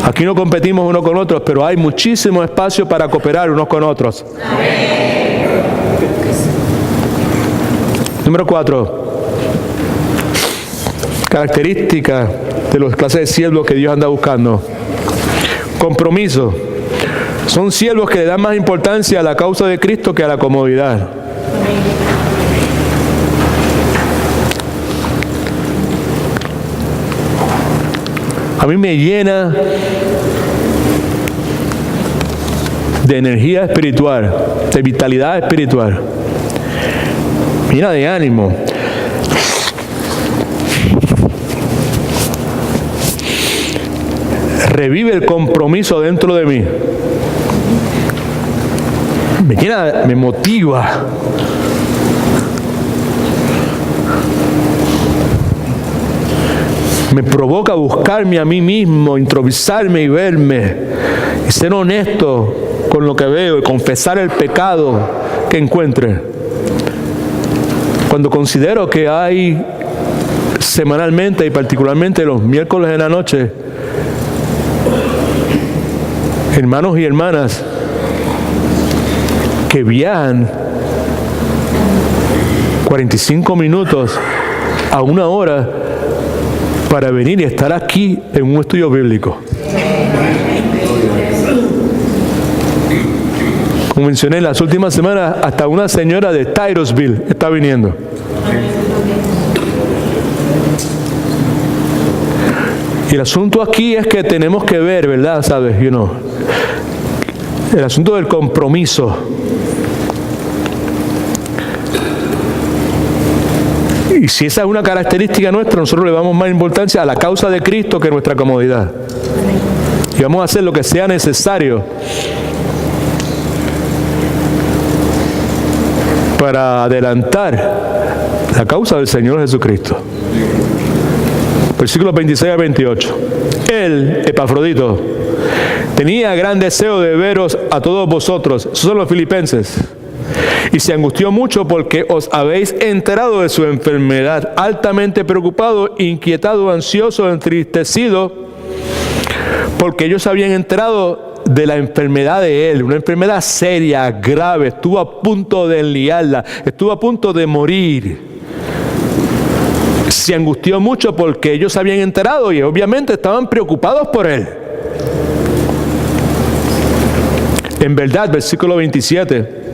Aquí no competimos unos con otros, pero hay muchísimo espacio para cooperar unos con otros. Número 4. Característica de las clases de siervos que Dios anda buscando. Compromiso. Son siervos que le dan más importancia a la causa de Cristo que a la comodidad. A mí me llena de energía espiritual, de vitalidad espiritual. Me llena de ánimo. Revive el compromiso dentro de mí. Me llena, me motiva. Me provoca buscarme a mí mismo, introvisarme y verme, y ser honesto con lo que veo y confesar el pecado que encuentre. Cuando considero que hay semanalmente y particularmente los miércoles en la noche, hermanos y hermanas que viajan 45 minutos a 1 hora para venir y estar aquí en un estudio bíblico. Como mencioné, en las últimas semanas hasta una señora de Tyrosville está viniendo. Y el asunto aquí es que tenemos que ver, ¿verdad? ¿Sabes? El asunto del compromiso. Y si esa es una característica nuestra, nosotros le damos más importancia a la causa de Cristo que a nuestra comodidad. Y vamos a hacer lo que sea necesario para adelantar la causa del Señor Jesucristo. Versículos 26 a 28. Él, Epafrodito, tenía gran deseo de veros a todos vosotros. Esos son los filipenses. Y se angustió mucho porque os habéis enterado de su enfermedad, altamente preocupado, inquietado, ansioso, entristecido, porque ellos habían enterado de la enfermedad de él, una enfermedad seria, grave, estuvo a punto de enliarla, estuvo a punto de morir. Se angustió mucho porque ellos habían enterado y obviamente estaban preocupados por él. En verdad, versículo 27,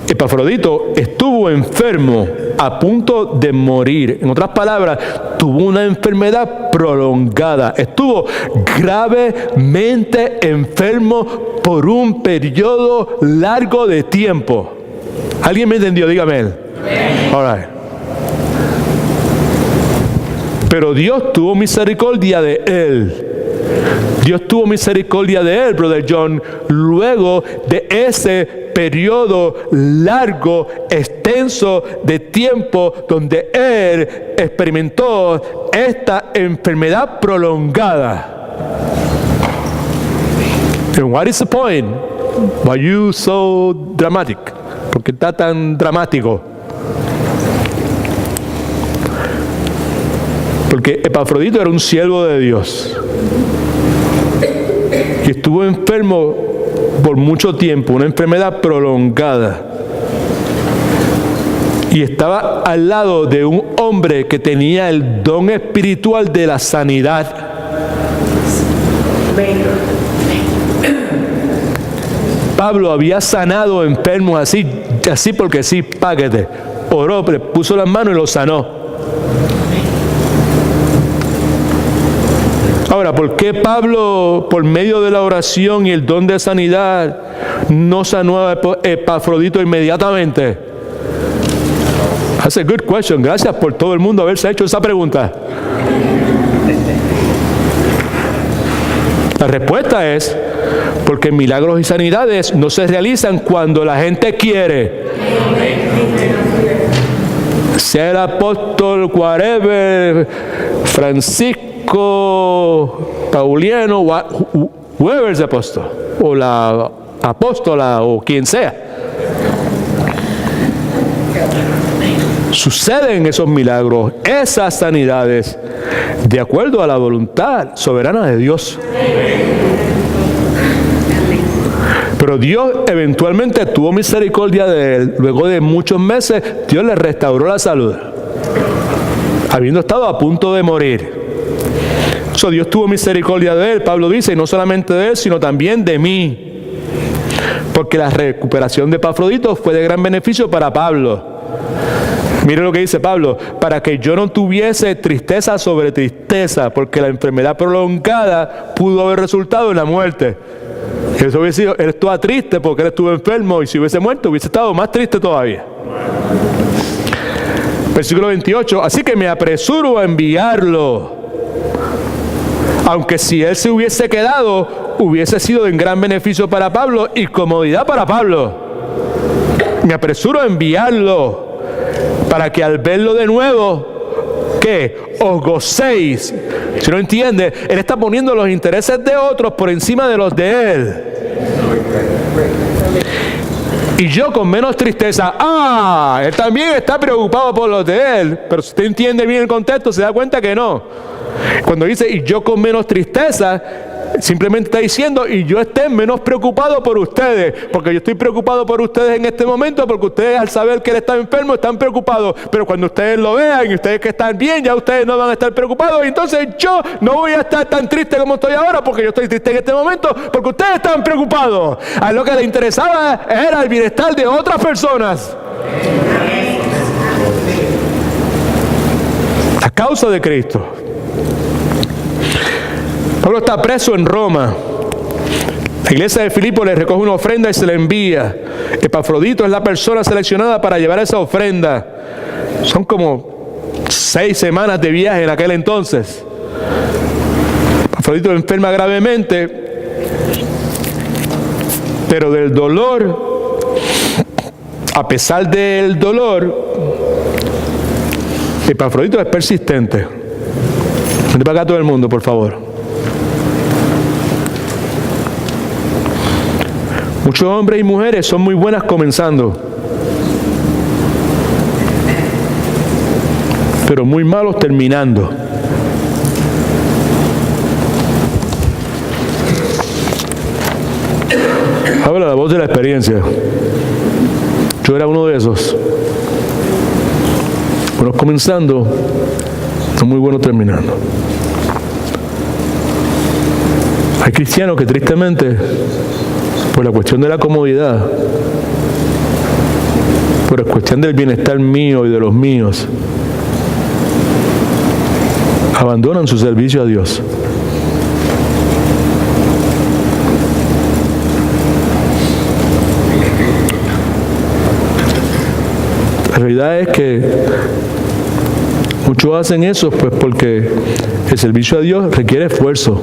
Epafrodito estuvo enfermo a punto de morir. En otras palabras, tuvo una enfermedad prolongada. Estuvo gravemente enfermo por un periodo largo de tiempo. ¿Alguien me entendió? Dígame él. All right. Pero Dios tuvo misericordia de él, Dios tuvo misericordia de él, Brother John, luego de ese periodo largo, extenso de tiempo donde él experimentó esta enfermedad prolongada. And what is the point? Why are you so dramatic? ¿Por qué está tan dramático? Porque Epafrodito era un siervo de Dios y estuvo enfermo por mucho tiempo, una enfermedad prolongada, y estaba al lado de un hombre que tenía el don espiritual de la sanidad. Pablo había sanado enfermos así porque sí, páguete. Oró, le puso las manos y los sanó. Ahora, ¿por qué Pablo, por medio de la oración y el don de sanidad, no sanó a Epafrodito inmediatamente? That's a good question. Gracias por todo el mundo haberse hecho esa pregunta. La respuesta es porque milagros y sanidades no se realizan cuando la gente quiere. Sea el apóstol, whatever, Francisco, Pauliano, whoever is the apostle, o la apóstola, o quien sea. Suceden esos milagros, esas sanidades, de acuerdo a la voluntad soberana de Dios. Pero Dios eventualmente tuvo misericordia de él. Luego de muchos meses, Dios le restauró la salud, habiendo estado a punto de morir. Dios tuvo misericordia de él, Pablo dice, y no solamente de él, sino también de mí. Porque la recuperación de Epafrodito fue de gran beneficio para Pablo. Mire lo que dice Pablo: para que yo no tuviese tristeza sobre tristeza, porque la enfermedad prolongada pudo haber resultado en la muerte. Eso hubiese sido, él estaba triste porque él estuvo enfermo, y si hubiese muerto hubiese estado más triste todavía. Versículo 28, así que me apresuro a enviarlo, aunque si él se hubiese quedado, hubiese sido de gran beneficio para Pablo y comodidad para Pablo. Me apresuro a enviarlo, para que al verlo de nuevo, ¿qué? Os gocéis. Si no entiende, él está poniendo los intereses de otros por encima de los de él. Y yo con menos tristeza. Él también está preocupado por los de él. Pero si usted entiende bien el contexto, se da cuenta que no. Cuando dice, y yo con menos tristeza, simplemente está diciendo, y yo esté menos preocupado por ustedes, porque yo estoy preocupado por ustedes en este momento, porque ustedes al saber que él está enfermo están preocupados, pero cuando ustedes lo vean y ustedes que están bien, ya ustedes no van a estar preocupados, y entonces yo no voy a estar tan triste como estoy ahora, porque yo estoy triste en este momento, porque ustedes están preocupados. A lo que le interesaba era el bienestar de otras personas. A causa de Cristo. Pablo está preso en Roma. La iglesia de Filipo le recoge una ofrenda y se la envía. Epafrodito es la persona seleccionada para llevar esa ofrenda. Son como 6 semanas de viaje en aquel entonces. Epafrodito enferma gravemente, pero del dolor, a pesar del dolor, Epafrodito es persistente. Vente para acá todo el mundo, por favor. Muchos hombres y mujeres son muy buenas comenzando, pero muy malos terminando. Habla la voz de la experiencia. Yo era uno de esos. Buenos comenzando, no muy buenos terminando. Hay cristianos que tristemente, por la cuestión de la comodidad, por la cuestión del bienestar mío y de los míos, abandonan su servicio a Dios. La realidad es que muchos hacen eso pues porque el servicio a Dios requiere esfuerzo.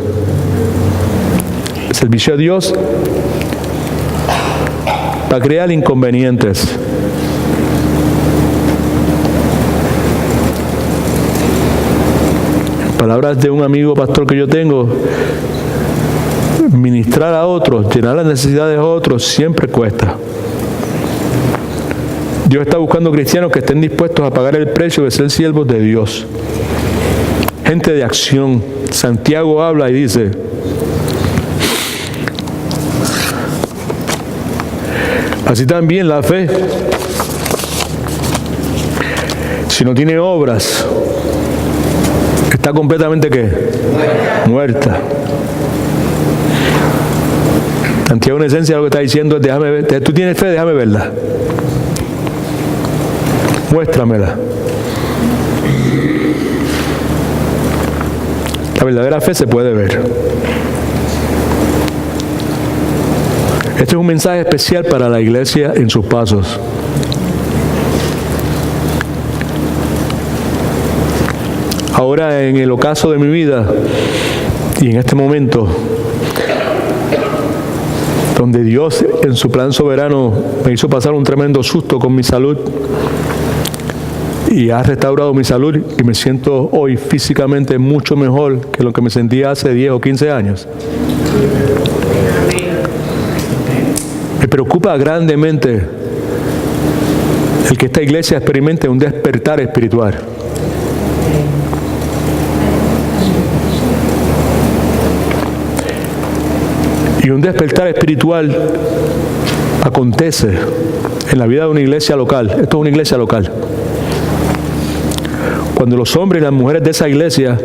servicio a Dios va a crear inconvenientes. Palabras de un amigo pastor que yo tengo: ministrar a otros, llenar las necesidades de otros, siempre cuesta. Dios está buscando cristianos que estén dispuestos a pagar el precio de ser siervos de Dios. Gente de acción. Santiago habla y dice: así también la fe, si no tiene obras, está completamente ¿qué? Muerta. Santiago, en esencia, lo que está diciendo es: déjame ver, tú tienes fe, déjame verla. Muéstramela. La verdadera fe se puede ver. Este es un mensaje especial para la iglesia en sus pasos. Ahora, en el ocaso de mi vida y en este momento, donde Dios en su plan soberano me hizo pasar un tremendo susto con mi salud y ha restaurado mi salud, y me siento hoy físicamente mucho mejor que lo que me sentía hace 10 o 15 años. Me preocupa grandemente el que esta iglesia experimente un despertar espiritual. Y un despertar espiritual acontece en la vida de una iglesia local. Esto es una iglesia local. Cuando los hombres y las mujeres de esa iglesia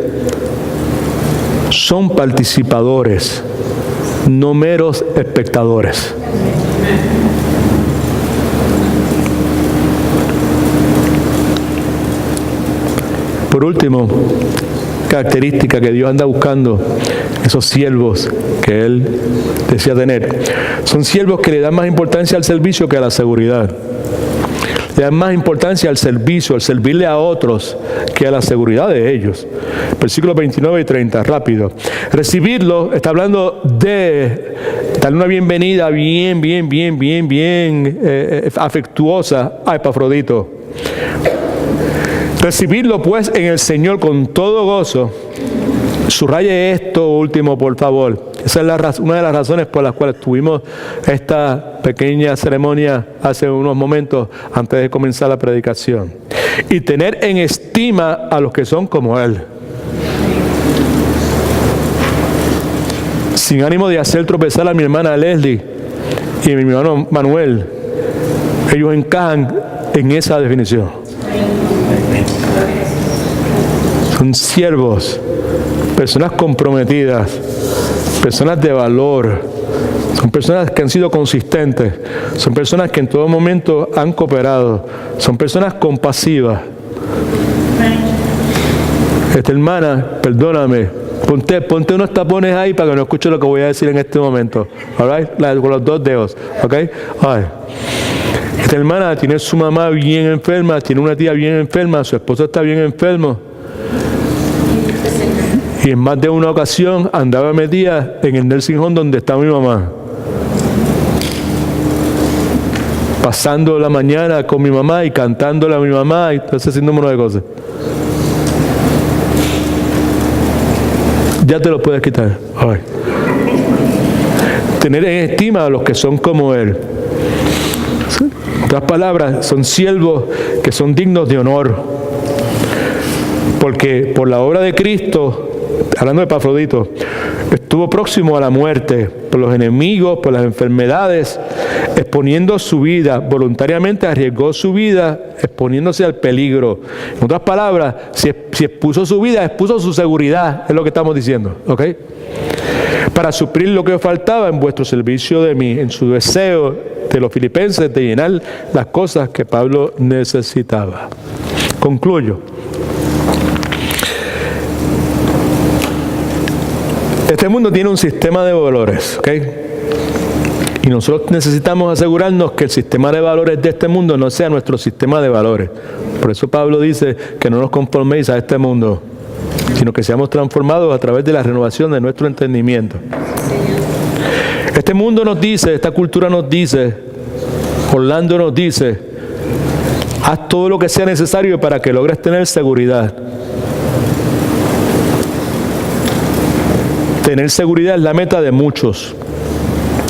son participadores, no meros espectadores. Por último, característica que Dios anda buscando, esos siervos que Él desea tener, son siervos que le dan más importancia al servicio que a la seguridad. Le dan más importancia al servicio, al servirle a otros, que a la seguridad de ellos. Versículos 29 y 30, rápido. Recibirlo, está hablando de darle una bienvenida bien afectuosa a Epafrodito. Recibirlo pues en el Señor con todo gozo. Subraye esto último, por favor. Esa es una de las razones por las cuales tuvimos esta pequeña ceremonia hace unos momentos antes de comenzar la predicación. Y tener en estima a los que son como Él. Sin ánimo de hacer tropezar a mi hermana Leslie y a mi hermano Manuel, ellos encajan en esa definición. Son siervos, personas comprometidas, personas de valor, son personas que han sido consistentes, son personas que en todo momento han cooperado, son personas compasivas. Esta hermana, perdóname, ponte unos tapones ahí para que no escuche lo que voy a decir en este momento. All right? Con los dos dedos, ¿ok? Right. Esta hermana tiene su mamá bien enferma, tiene una tía bien enferma, su esposo está bien enfermo. Y en más de una ocasión andaba metida en el nursing home donde está mi mamá. Pasando la mañana con mi mamá y cantándole a mi mamá y haciendo un montón de cosas. Ya te lo puedes quitar. Ay. Tener en estima a los que son como Él. En otras palabras, son siervos que son dignos de honor. Porque por la obra de Cristo, hablando de Epafrodito, estuvo próximo a la muerte por los enemigos, por las enfermedades, exponiendo su vida, voluntariamente arriesgó su vida, exponiéndose al peligro. En otras palabras, si expuso su vida, expuso su seguridad, es lo que estamos diciendo, ¿ok? Para suplir lo que os faltaba en vuestro servicio de mí, en su deseo de los filipenses de llenar las cosas que Pablo necesitaba. Concluyo. Este mundo tiene un sistema de valores, ¿ok? Y nosotros necesitamos asegurarnos que el sistema de valores de este mundo no sea nuestro sistema de valores. Por eso Pablo dice que no nos conforméis a este mundo, sino que seamos transformados a través de la renovación de nuestro entendimiento. Este mundo nos dice, esta cultura nos dice, Orlando nos dice, haz todo lo que sea necesario para que logres tener seguridad. Tener seguridad es la meta de muchos.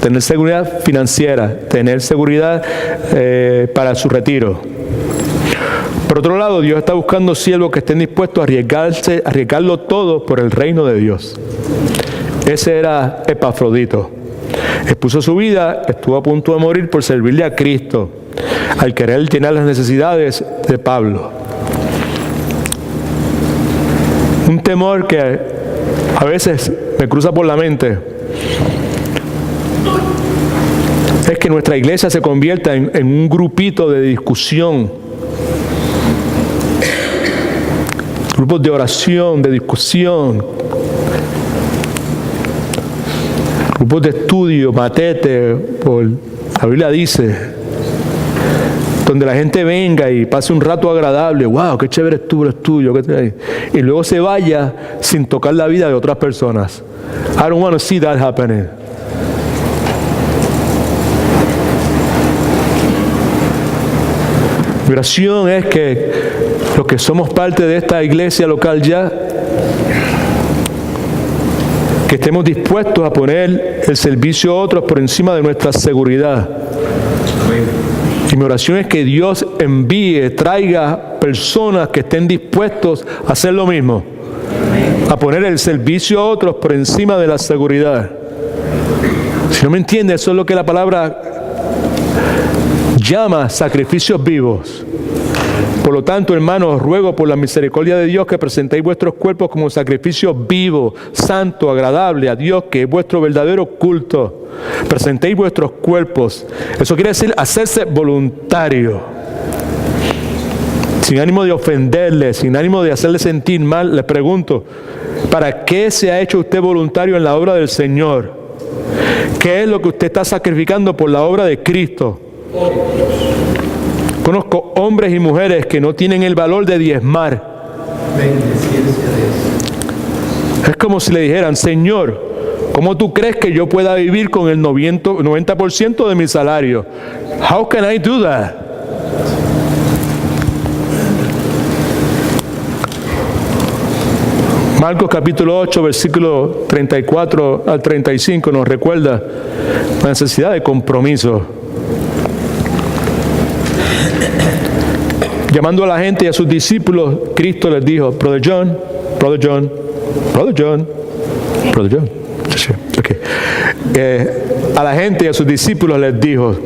Tener seguridad financiera, tener seguridad para su retiro. Por otro lado, Dios está buscando siervos que estén dispuestos a arriesgarlo todo por el reino de Dios. Ese era Epafrodito. Expuso su vida, estuvo a punto de morir por servirle a Cristo, al querer llenar las necesidades de Pablo. Un temor que a veces me cruza por la mente es que nuestra iglesia se convierta en un grupito de discusión, grupos de oración, de discusión, grupos de estudio, matete, por la Biblia dice, donde la gente venga y pase un rato agradable, wow, qué chévere estuvo el estudio, y luego se vaya sin tocar la vida de otras personas. I don't want to see that happening. Mi oración es que los que somos parte de esta iglesia local ya, que estemos dispuestos a poner el servicio a otros por encima de nuestra seguridad. Y mi oración es que Dios envíe, traiga personas que estén dispuestos a hacer lo mismo, a poner el servicio a otros por encima de la seguridad. Si no me entiende, eso es lo que la palabra llama sacrificios vivos. Por lo tanto, hermanos, ruego por la misericordia de Dios que presentéis vuestros cuerpos como sacrificio vivo, santo, agradable a Dios, que es vuestro verdadero culto. Presentéis vuestros cuerpos. Eso quiere decir hacerse voluntario. Sin ánimo de ofenderle, sin ánimo de hacerle sentir mal, les pregunto, ¿para qué se ha hecho usted voluntario en la obra del Señor? ¿Qué es lo que usted está sacrificando por la obra de Cristo? Conozco hombres y mujeres que no tienen el valor de diezmar. Es como si le dijeran, Señor, ¿cómo tú crees que yo pueda vivir con el 90% de mi salario? How can I do that? Marcos capítulo 8, versículo 34 al 35 nos recuerda la necesidad de compromiso. Llamando a la gente y a sus discípulos, Cristo les dijo, Brother John. Okay. A la gente y a sus discípulos les dijo,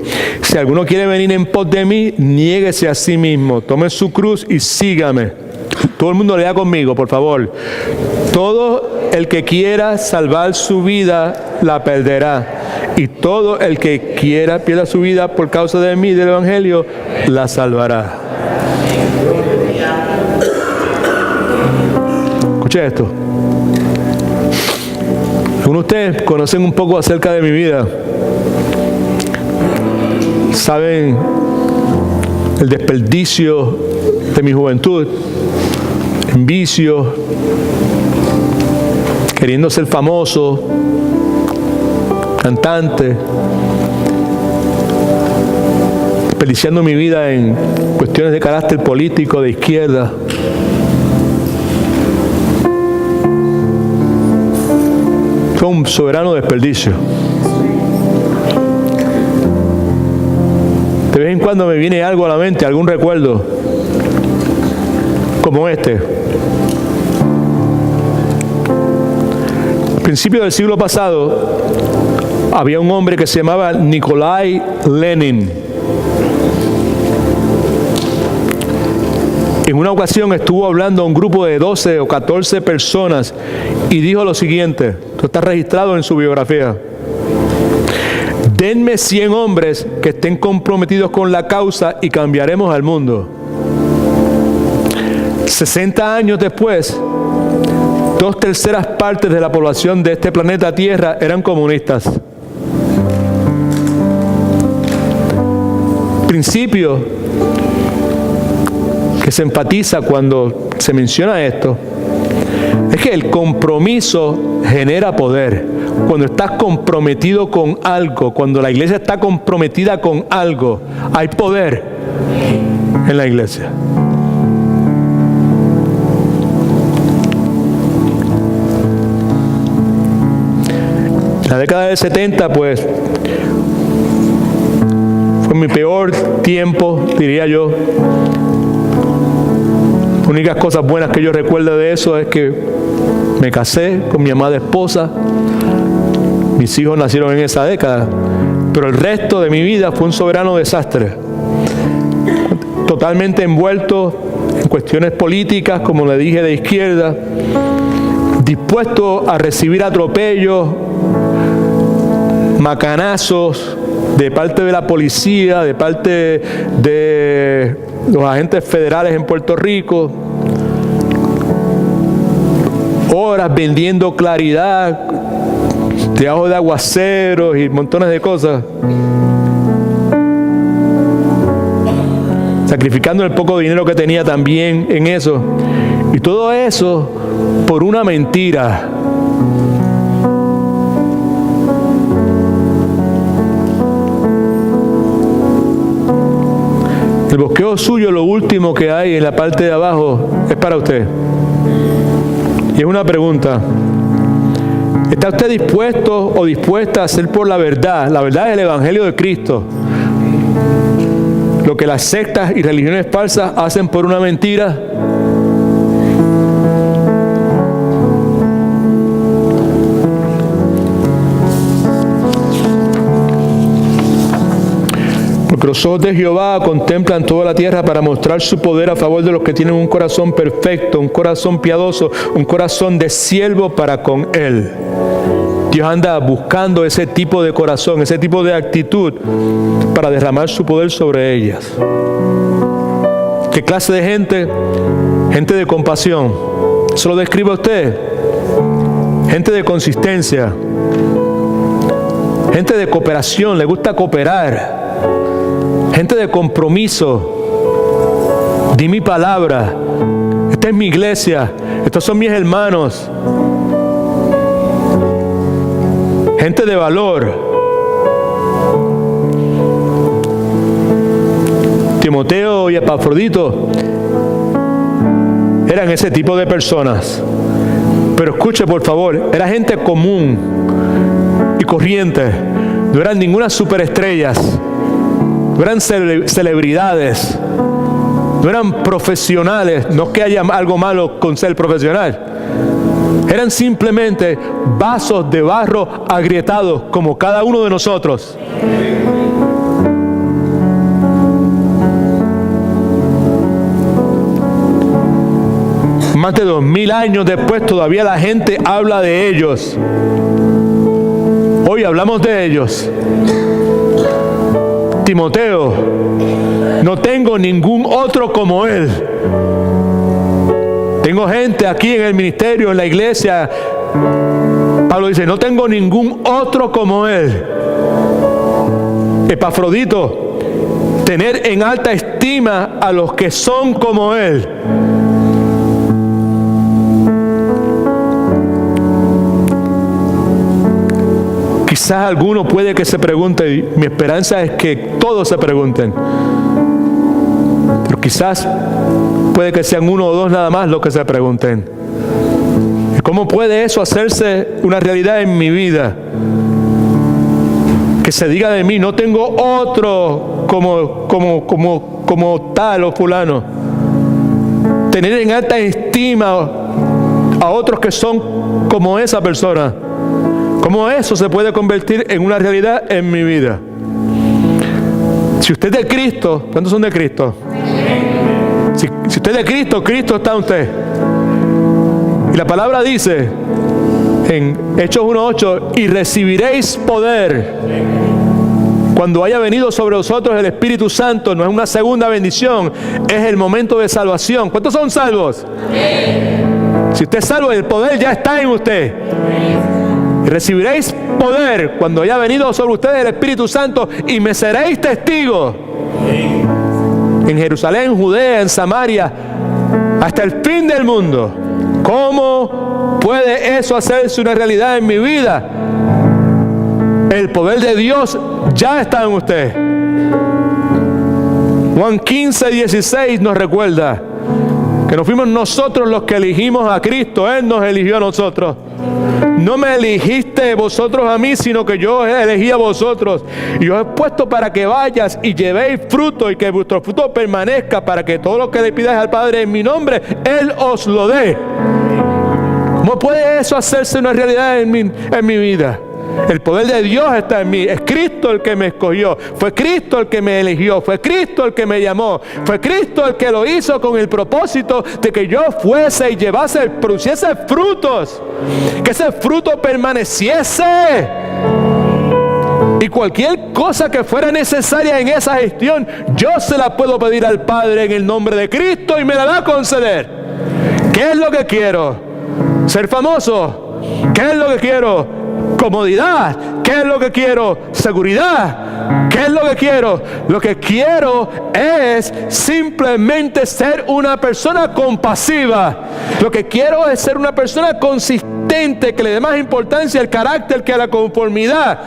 si alguno quiere venir en pos de mí, niéguese a sí mismo, tome su cruz y sígame. Todo el mundo lea conmigo, por favor. Todo el que quiera salvar su vida, la perderá. Y todo el que quiera pierda su vida por causa de mí y del Evangelio, la salvará. Escuche esto. Algunos de ustedes conocen un poco acerca de mi vida. Saben el desperdicio de mi juventud en vicios, queriendo ser famoso, cantante, desperdiciando mi vida en cuestiones de carácter político de izquierda. Fue un soberano desperdicio. De vez en cuando me viene algo a la mente, algún recuerdo como este. Al principio del siglo pasado había un hombre que se llamaba Nikolai Lenin. En una ocasión estuvo hablando a un grupo de 12 o 14 personas y dijo lo siguiente, esto está registrado en su biografía: denme 100 hombres que estén comprometidos con la causa y cambiaremos al mundo. 60 años después, 2/3 partes de la población de este planeta Tierra eran comunistas. Principio que se enfatiza cuando se menciona esto Es que el compromiso genera poder. Cuando estás comprometido con algo, cuando la iglesia está comprometida con algo, hay poder en la iglesia. En la década del 70, pues, fue mi peor tiempo, diría yo. Las únicas cosas buenas que yo recuerdo de eso es que me casé con mi amada esposa. Mis hijos nacieron en esa década. Pero el resto de mi vida fue un soberano desastre. Totalmente envuelto en cuestiones políticas, como le dije, de izquierda. Dispuesto a recibir atropellos, macanazos de parte de la policía, de parte de los agentes federales en Puerto Rico, horas vendiendo claridad, debajo de aguaceros y montones de cosas, sacrificando el poco dinero que tenía también en eso, y todo eso por una mentira. El bosqueo suyo, lo último que hay en la parte de abajo, es para usted. Y es una pregunta. ¿Está usted dispuesto o dispuesta a hacer por la verdad? La verdad es el Evangelio de Cristo. Lo que las sectas y religiones falsas hacen por una mentira. Porque los ojos de Jehová contemplan toda la tierra para mostrar su poder a favor de los que tienen un corazón perfecto, un corazón piadoso, un corazón de siervo para con Él. Dios anda buscando ese tipo de corazón, ese tipo de actitud para derramar su poder sobre ellas. ¿Qué clase de gente? Gente de compasión. ¿Eso lo describe usted? Gente de consistencia. Gente de cooperación, le gusta cooperar. Gente de compromiso. Di mi palabra. Esta es mi iglesia. Estos son mis hermanos. Gente de valor. Timoteo y Epafrodito eran ese tipo de personas. Pero escuche, por favor, era gente común y corriente. No eran ninguna superestrellas. No eran celebridades, no eran profesionales, no que haya algo malo con ser profesional. Eran simplemente vasos de barro agrietados como cada uno de nosotros. Más de 2000 años después todavía la gente habla de ellos. Hoy hablamos de ellos. Timoteo, no tengo ningún otro como él. Tengo gente aquí en el ministerio, en la iglesia. Pablo dice, no tengo ningún otro como él. Epafrodito, tener en alta estima a los que son como él. Quizás alguno puede que se pregunte, y mi esperanza es que todos se pregunten, pero quizás puede que sean uno o dos nada más los que se pregunten. ¿Cómo puede eso hacerse una realidad en mi vida? Que se diga de mí, no tengo otro como tal o fulano. Tener en alta estima a otros que son como esa persona. ¿Cómo eso se puede convertir en una realidad en mi vida? Si usted es de Cristo, ¿cuántos son de Cristo? Si usted es de Cristo, Cristo está en usted. Y la palabra dice en Hechos 1:8, y recibiréis poder cuando haya venido sobre vosotros el Espíritu Santo. No es una segunda bendición, es el momento de salvación. ¿Cuántos son salvos? Si usted es salvo, el poder ya está en usted. Y recibiréis poder cuando haya venido sobre ustedes el Espíritu Santo, y me seréis testigos en Jerusalén, Judea, en Samaria, hasta el fin del mundo. ¿Cómo? puede eso hacerse una realidad en mi vida? El poder de Dios ya está en usted. Juan 15:16 nos recuerda que no fuimos nosotros los que elegimos a Cristo, Él nos eligió a nosotros. No me elegiste vosotros a mí, sino que yo elegí a vosotros. Y os he puesto para que vayas y llevéis fruto y que vuestro fruto permanezca, para que todo lo que le pidáis al Padre en mi nombre, Él os lo dé. ¿Cómo puede eso hacerse una realidad en mi vida? El poder de Dios está en mí. Es Cristo el que me escogió. Fue Cristo el que me eligió. Fue Cristo el que me llamó. Fue Cristo el que lo hizo con el propósito de que yo fuese y llevase, produciese frutos. Que ese fruto permaneciese. Y cualquier cosa que fuera necesaria en esa gestión, yo se la puedo pedir al Padre en el nombre de Cristo y me la va a conceder. ¿Qué es lo que quiero? ¿Ser famoso? ¿Qué es lo que quiero? Comodidad. ¿Qué es lo que quiero? Seguridad. ¿Qué es lo que quiero? Lo que quiero es simplemente ser una persona compasiva. Lo que quiero es ser una persona consistente, que le dé más importancia al carácter que a la conformidad.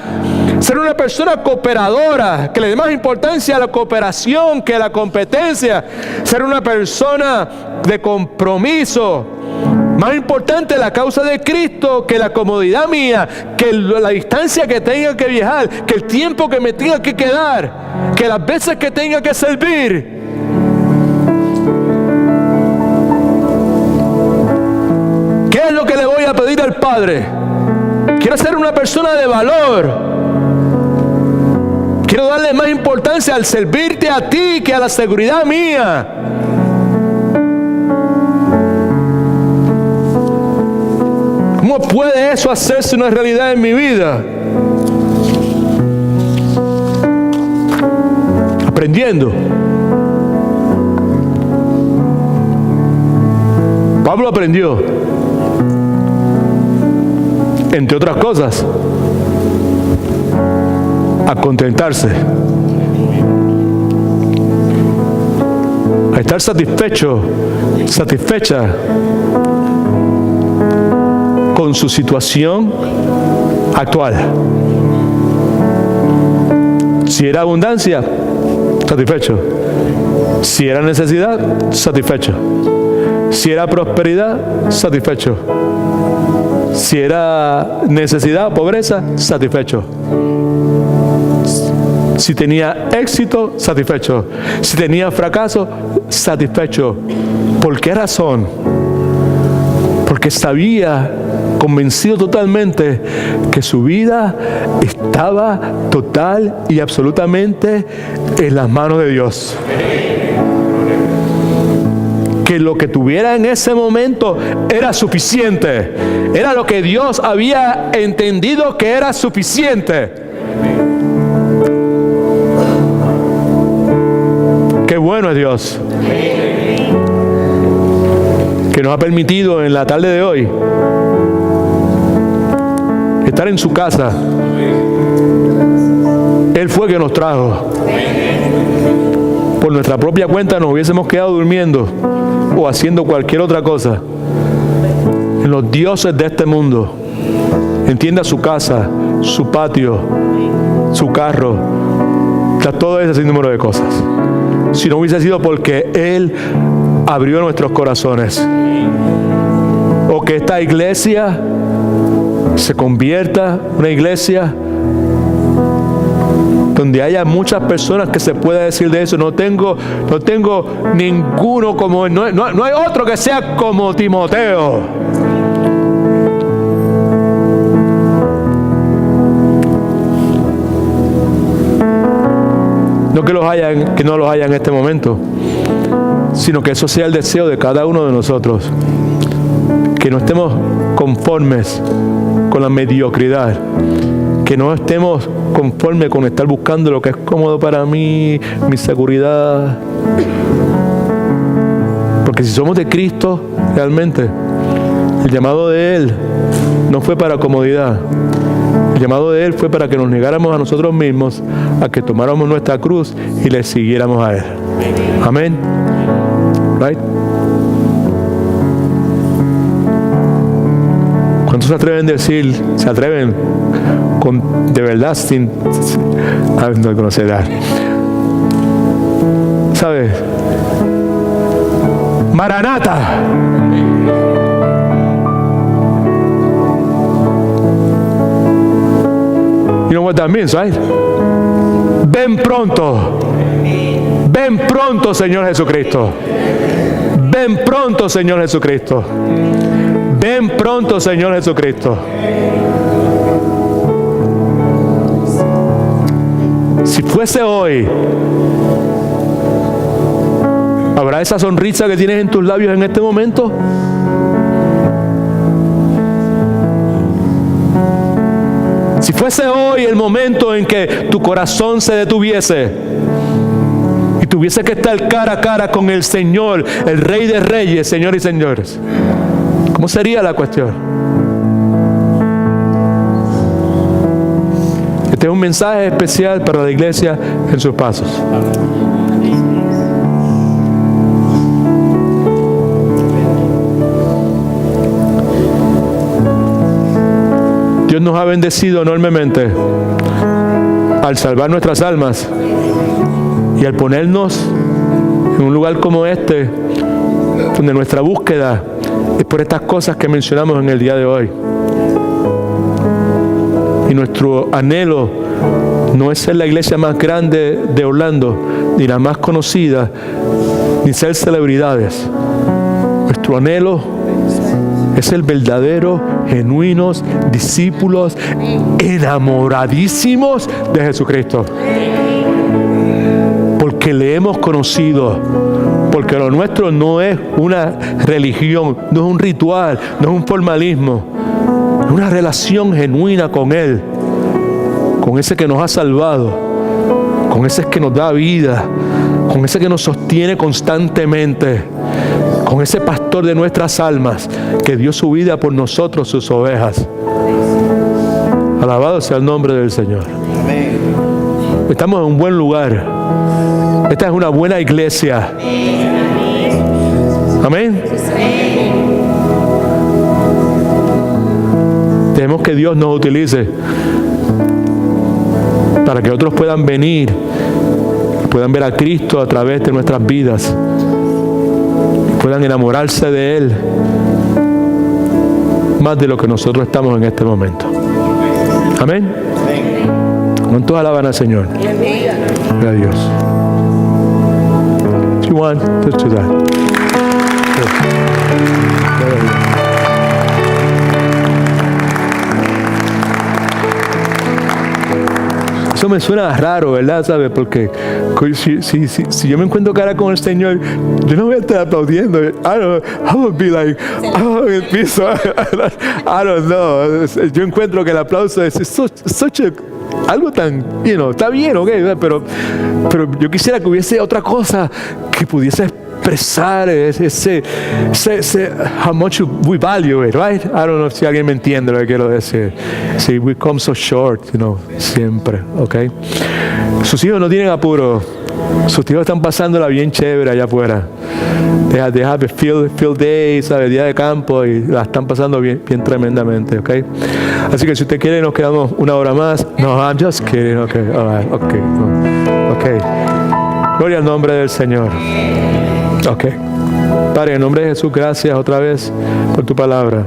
Ser una persona cooperadora, que le dé más importancia a la cooperación que a la competencia. Ser una persona de compromiso. Más importante la causa de Cristo que la comodidad mía, que la distancia que tenga que viajar, que el tiempo que me tenga que quedar, que las veces que tenga que servir. ¿Qué es lo que le voy a pedir al Padre? Quiero ser una persona de valor. Quiero darle más importancia al servirte a ti que a la seguridad mía. ¿Cómo puede eso hacerse una realidad en mi vida? Aprendiendo. Pablo aprendió, entre otras cosas, a contentarse, a estar satisfecho, satisfecha con su situación actual. Si era abundancia, satisfecho. Si era necesidad, satisfecho. Si era prosperidad, satisfecho. Si era necesidad, pobreza, satisfecho. Si tenía éxito, satisfecho. Si tenía fracaso, satisfecho. ¿Por qué razón? Porque sabía, convencido totalmente, que su vida estaba total y absolutamente en las manos de Dios. Que lo que tuviera en ese momento era suficiente. Era lo que Dios había entendido que era suficiente. Qué bueno es Dios, que nos ha permitido en la tarde de hoy estar en su casa. Él fue que nos trajo. Por nuestra propia cuenta nos hubiésemos quedado durmiendo o haciendo cualquier otra cosa en los dioses de este mundo. Entienda su casa, su patio, su carro, todo ese sinnúmero de cosas. Si no hubiese sido porque Él abrió nuestros corazones, o que esta iglesia se convierta en una iglesia donde haya muchas personas que se pueda decir de eso. No tengo ninguno como no hay otro que sea como Timoteo. No que no los haya en este momento, sino que eso sea el deseo de cada uno de nosotros. Que no estemos conformes con la mediocridad, que no estemos conformes con estar buscando lo que es cómodo para mí, mi seguridad. Porque si somos de Cristo, realmente, el llamado de Él no fue para comodidad. El llamado de Él fue para que nos negáramos a nosotros mismos, a que tomáramos nuestra cruz y le siguiéramos a Él. Amén. Right? ¿Cuántos se atreven a decir, se atreven de verdad sin no conocerá? ¿Sabes? Maranata. You know what that means, right? Ven pronto. Ven pronto, Señor Jesucristo. Ven pronto, Señor Jesucristo. Ven pronto, Señor Jesucristo. Si fuese hoy, ¿habrá esa sonrisa que tienes en tus labios en este momento? Si fuese hoy el momento en que tu corazón se detuviese y tuviese que estar cara a cara con el Señor, el Rey de Reyes, Señor y señores, ¿cómo sería la cuestión? Este es un mensaje especial para la iglesia en sus pasos. Dios nos ha bendecido enormemente al salvar nuestras almas y al ponernos en un lugar como este, donde nuestra búsqueda es por estas cosas que mencionamos en el día de hoy. Y nuestro anhelo no es ser la iglesia más grande de Orlando, ni la más conocida, ni ser celebridades. Nuestro anhelo es ser verdaderos, genuinos discípulos enamoradísimos de Jesucristo. Porque le hemos conocido. Porque lo nuestro no es una religión, no es un ritual, no es un formalismo. Es una relación genuina con Él. Con ese que nos ha salvado. Con ese que nos da vida. Con ese que nos sostiene constantemente. Con ese pastor de nuestras almas que dio su vida por nosotros, sus ovejas. Alabado sea el nombre del Señor. Estamos en un buen lugar. Esta es una buena iglesia. Amén. Dejemos que Dios nos utilice para que otros puedan venir, puedan ver a Cristo a través de nuestras vidas, puedan enamorarse de Él más de lo que nosotros estamos en este momento. Amén. ¿Cuántos alaban al Señor? Gloria a Dios. If you want, just do that. Eso me suena raro, ¿verdad? ¿Sabes? Porque si yo me encuentro cara con el Señor, yo no voy a estar aplaudiendo. I would be like, oh, el piso. I don't know. Yo encuentro que el aplauso es algo tan, está bien, ok, pero yo quisiera que hubiese otra cosa que pudiese expresar ese how much we value it, right? I don't know si alguien me entiende lo que quiero decir. Sí, we come so short, siempre, ok. Sus hijos no tienen apuro. Sus hijos están pasándola bien chévere allá afuera. They have a field day, ¿sabes? Día de campo, y la están pasando bien tremendamente, ok. Así que si usted quiere, nos quedamos una hora más. No, I'm just kidding, ok, all right, ok. Gloria al nombre del Señor. Ok. Padre, en nombre de Jesús, gracias otra vez por tu palabra.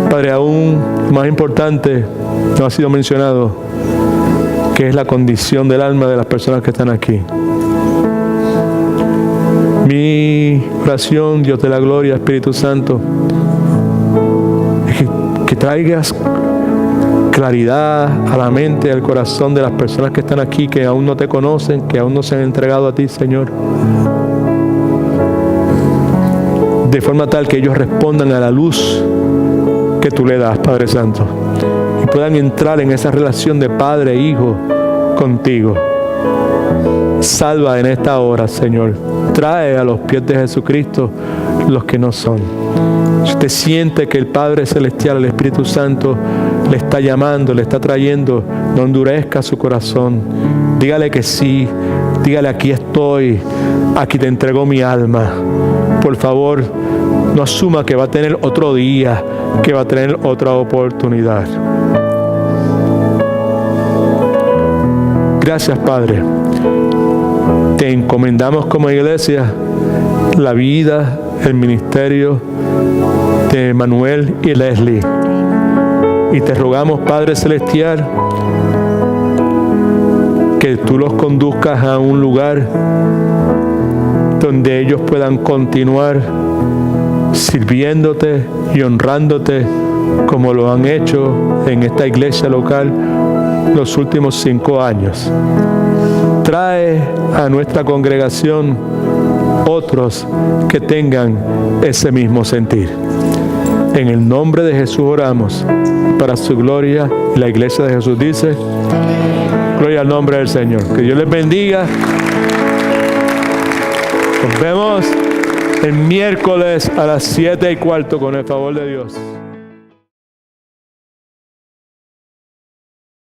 Padre, aún más importante, no ha sido mencionado, que es la condición del alma de las personas que están aquí. Mi oración, Dios de la gloria, Espíritu Santo, es que traigas claridad a la mente, al corazón de las personas que están aquí, que aún no te conocen, que aún no se han entregado a ti, Señor. De forma tal que ellos respondan a la luz que tú le das, Padre Santo, y puedan entrar en esa relación de padre e hijo contigo. Salva en esta hora, Señor. Trae a los pies de Jesucristo los que no son. Si usted siente que el Padre Celestial, el Espíritu Santo, le está llamando, le está trayendo, no endurezca su corazón. Dígale que sí. dígale: aquí estoy, aquí te entrego mi alma. Por favor, no asuma que va a tener otro día, que va a tener otra oportunidad. Gracias, Padre. Te encomendamos como iglesia la vida, el ministerio de Manuel y Leslie. Y te rogamos, Padre Celestial, que tú los conduzcas a un lugar donde ellos puedan continuar sirviéndote y honrándote como lo han hecho en esta iglesia local los últimos 5 años. Trae a nuestra congregación otros que tengan ese mismo sentir. En el nombre de Jesús oramos, para su gloria. Y la iglesia de Jesús dice: gloria al nombre del Señor. Que Dios les bendiga. Nos vemos el miércoles a las 7:15 con el favor de Dios.